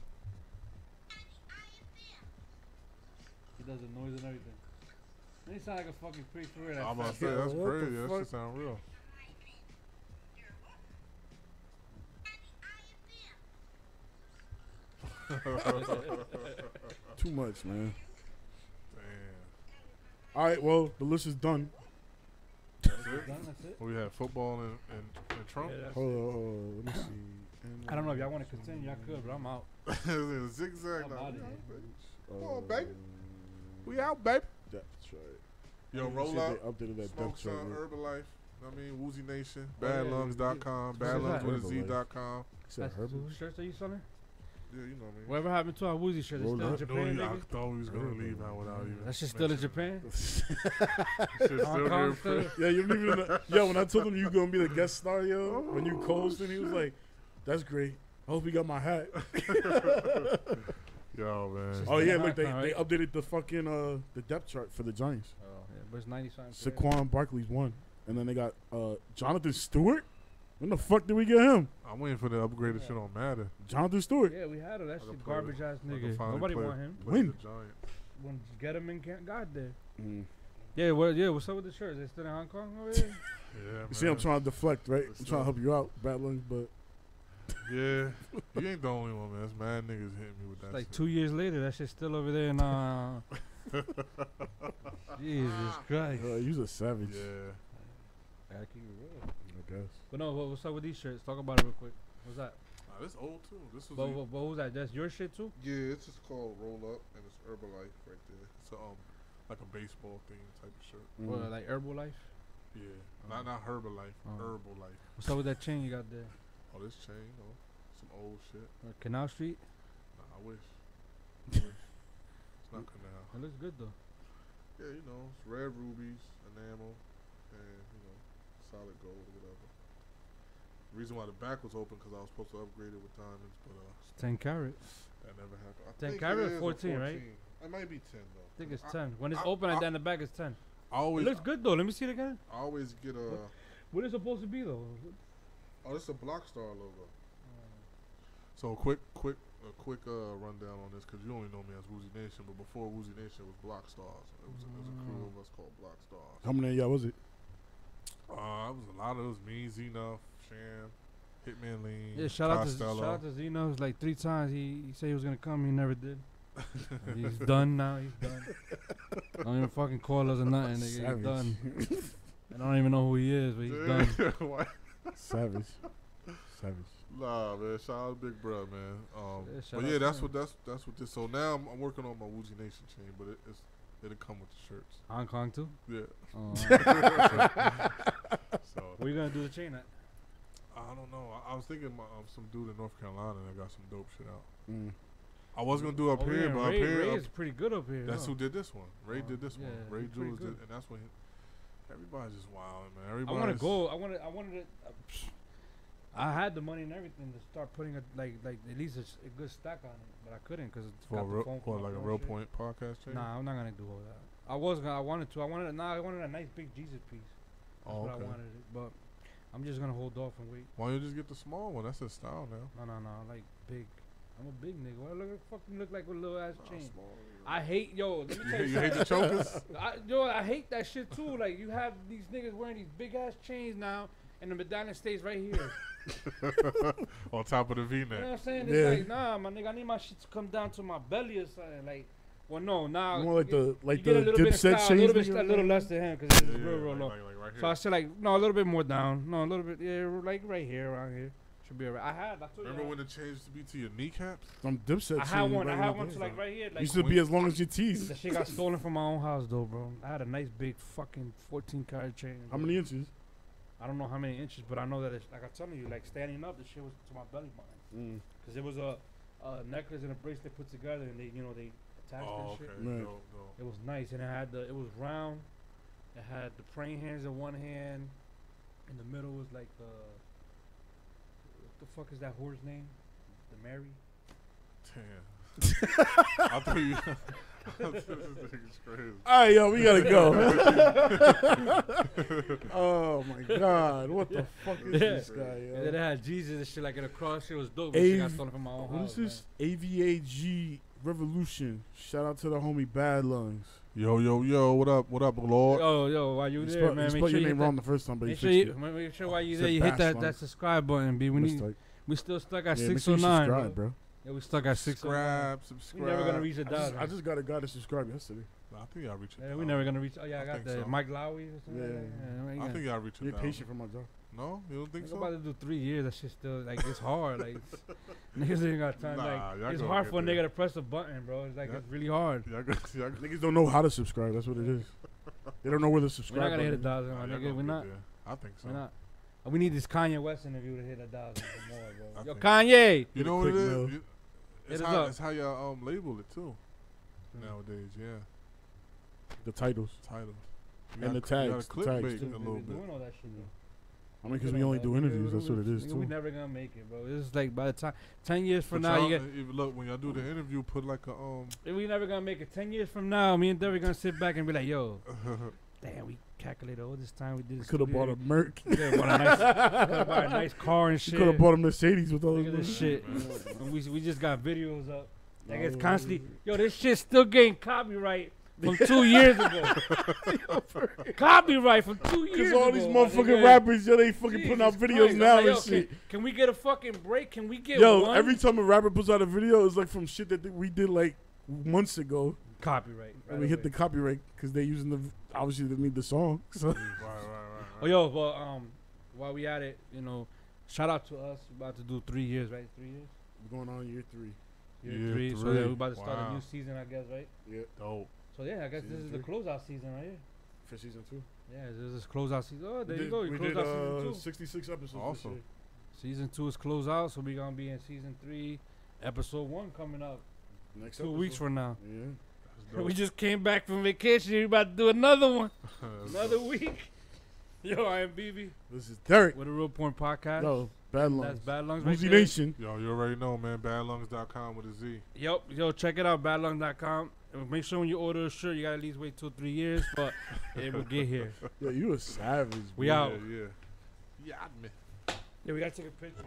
He does the noise and everything. And he sound like a fucking priest for real. I'm about to That say that's What the crazy. That fuck? shit sound real. Too much, man. Damn. All right, well, the list is done. That's it. done, that's it. We had football and Trump. Yeah, that's Hold it. on, hold on. Let me see. I don't know if y'all want to continue. Y'all could, but I'm out. Zigzag. I'm now. outta here. Come on, baby. We out, baby. That's right. Yo, You roll said up. They updated that Smoke depth Sun, chart. right? Herbalife. I mean, Woozy Nation. Oh, yeah. Badlungs.com. What's that? Badlungs.com. You said That's herbal? the shirts that you selling? Yeah, you know me. Whatever happened to our Woozy shirt? It's Roll still in up. Japan, No, I nigga? thought we was gonna leave out without even. That shit still in mentioning Japan? it. Shit Hong still Kong good still? for- Yeah, you don't even know. Yo, when I told him you gonna be the guest star, yo, when you co-hosting, he was like, "That's great. I hope you got my hat." Yo, man. Oh yeah, Hong look, they Kong, they right? updated the fucking the depth chart for the Giants. Oh, yeah, but it's 90 something. today. Saquon Barkley's one, and then they got Jonathan Stewart. When the fuck did we get him? I'm waiting for the upgraded shit on Madden. Jonathan Stewart. Yeah, we had him. That I can shit play garbage ass I can nigga. finally Nobody play- want him. play When? the Giant. When get him in camp, God there. Mm. Yeah, what's up with the shirts? They still in Hong Kong over there? Yeah, man. You see, I'm trying to deflect, right? What's I'm trying to up? help you out, Bad Lungs, but Yeah. You ain't the only one, man. There's mad niggas hitting me with that Like shit. 2 years later, that shit's still over there in Jesus Christ. you's a savage. Yeah. Gotta keep it real. I guess. But no, what's up with these shirts? Talk about it real quick. What's that? Nah, this old too. This was But who's that? That's your shit too? yeah, it's just called Roll Up and it's Herbalife right there. It's like a baseball theme type of shirt. Or like Herbalife? Yeah. Not Herbalife, Oh. Herbalife. What's up with that chain you got there? Oh, this chain, some old shit. Canal Street? Nah, I wish. It's not canal. It looks good though. Yeah, it's red rubies, enamel, and solid gold or whatever. The reason why the back was open because I was supposed to upgrade it with diamonds, but 10 carat. that never happened. I 10 think carat it is or a 14, right? It might be 10 though. I think it's 10. When it's open and then the back is 10. I always, It looks good though. Let me see it again. I always get What is it supposed to be though? oh, this is a Blockstar logo. So a quick rundown on this because you only know me as Woozy Nation, but before Woozy Nation was Blockstars. It was a crew of us called Blockstars. How many of y'all was it? It was a lot of it was me, Zeno, Sham, Hitman Lean, Yeah, shout out Costello. to Zeno. It's like 3 times he said he was gonna come. He never did. He's done now. He's done. Don't even fucking call us or nothing. Nigga. He's Savage. done. I don't even know who he is, but he's done. Why? Savage. Savage. Nah, man. Shout out to Big Bro, man. Yeah, shout But out yeah, to that's him. what this. So now I'm working on my Woozy Nation chain, but it'll come with the shirts. Hong Kong too. Yeah. Oh, So where you gonna do the chain at? I don't know. I was thinking some dude in North Carolina that got some dope shit out. Mm. I was gonna do up Over here, in but up Ray, here, Ray is pretty good up here. that's huh? who did this one. Ray did this one. yeah, Ray he's pretty Jules did, good. and that's when everybody's just wilding, man. I Everybody's want to go. I wanted to. I had the money and everything to start putting like at least a good stack on it, but I couldn't because it's for got a the real, phone for call like a and real shit. point podcast chain. Nah, I'm not gonna do all that. I wanted to. I wanted a nice big Jesus piece. That's Oh, what okay. I wanted it, but I'm just gonna hold off and wait. Why don't you just get the small one? That's his style now. No, I like big. I'm a big nigga. What I fucking look like with a little ass Nah, chain? small, I hate let me tell you you hate the chokers? I hate that shit too. Like you have these niggas wearing these big ass chains now, and the medallion stays right here. On top of the You know what V-neck. I'm saying? Yeah. It's like, nah, my nigga, I need my shit to come down to my belly or something. Like, well, no, now More like you the get a little bit of Dipset style, chains. a little less than him because it's Yeah, real low. like right here. So I said like, no, a little bit more down, no, a little bit, yeah, like right here, around here. Should be alright. I told you. Remember when it changed to be to your kneecaps? Some Dipset. I had one to like right here. Like Used to be as long as your teeth. that shit got stolen from my own house though, bro. I had a nice big fucking 14-karat chain. How many inches? I don't know how many inches, but I know that it's like I'm telling you, like standing up, the shit was to my belly button. Cause it was a necklace and a bracelet put together, and they attached that shit. Right. No. It was nice, and it was round. It had the praying hands in one hand. In the middle was like what the fuck is that horse name? The Mary. Damn. I thought you. This nigga's crazy. All right, yo, we gotta go. Oh my God, what the fuck is this guy, yo? And then it had Jesus and shit like in a cross. Shit was dope. Shit got stolen from my own What house. is this? AVAG Revolution. Shout out to the homie Bad Lungs. Yo, what up, Lord? Yo, while you there, man, Spelled your name wrong the first time, but make sure while you Said there, you hit Bass that subscribe button, B. We still stuck at make sure you 609. subscribe, bro. Yeah, we stuck at 609. Subscribe. We never gonna reach 1,000. I just got a guy to subscribe yesterday. I think I'll reach it. Yeah, we never gonna reach. Oh yeah, I got think the so. Mike Lowry or something. Yeah. I think I'll reach You're 1,000. patient for my job. No, you don't think I'm so? about to do 3 years. That shit still like it's hard. Like niggas ain't got time. Nah, Like y'all it's gonna hard get for a there. nigga to press a button, bro. It's like it's really hard. Niggas don't know how to subscribe. That's what it is. They don't know where to We're subscribe. not gonna hit button 1,000, my Y'all nigga. gonna We're get not. there. I think so. We're not. We need this Kanye West interview to hit 1,000 or more, bro. I Yo, think- Kanye. You know what it quick is? mail. It's how y'all label it too. Nowadays, yeah. The titles. Titles. And the tags, the tags, clickbait too. a little bit. Doing all that shit, I mean, because we only do interviews. That's what it is, We're too. never gonna make it, bro. It's like by the time 10 years from But now, y'all- you get. look, when y'all do the interview, put like a We never gonna make it. 10 years from now, me and Derek gonna sit back and be like, yo, damn, we calculated all this time we did. Could have bought a Merc. Yeah, bought a nice car and shit. Could have bought a Mercedes with all Look at this. this shit. And we just got videos up. Like it's constantly, yo, this shit's still getting copyright from 2 years ago. Copyright from 2 years ago. Because all these my motherfucking nigga. rappers, yo, they fucking putting out Jesus videos Christ. now I'm like, and yo, shit. Can we get a fucking break? Can we get Yo, one? every time a rapper puts out a video, it's like from shit that we did like months ago. Copyright. And we hit the copyright because they using obviously they need the song. So. right. Oh, yo, but while we at it, you know, shout out to us. We're about to do 3 years, right? 3 years? We're going on year 3. Year three. So yeah, we're about to start a new season, I guess, right? Yeah. Dope. So yeah, I guess this is the closeout season right here. For season 2. Yeah, this is closeout season. Oh, there you go. You We close did out season 2. 66 episodes. Awesome. This year. Season 2 is close out, so we're gonna be in season 3, episode 1 coming up Next 2 weeks from now. Yeah. We just came back from vacation. We're about to do another one, another week. Yo, I am BB. This is Derek. With a Real Point Podcast. Yo, Bad Lungs. That's Bad Lungs right Woozy there. Nation. Yo, you already know, man. Badlungs.com with a Z. Yo, check it out, badlung.com. And make sure when you order a shirt, you gotta at least wait 2-3 years, but it will get here. Yo, you a savage. We bro. out. Yeah, man. Yeah, we gotta take a picture.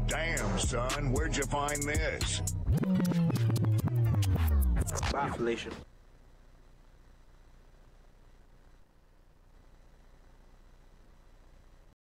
Damn, son, where'd you find this? Bye, Felicia.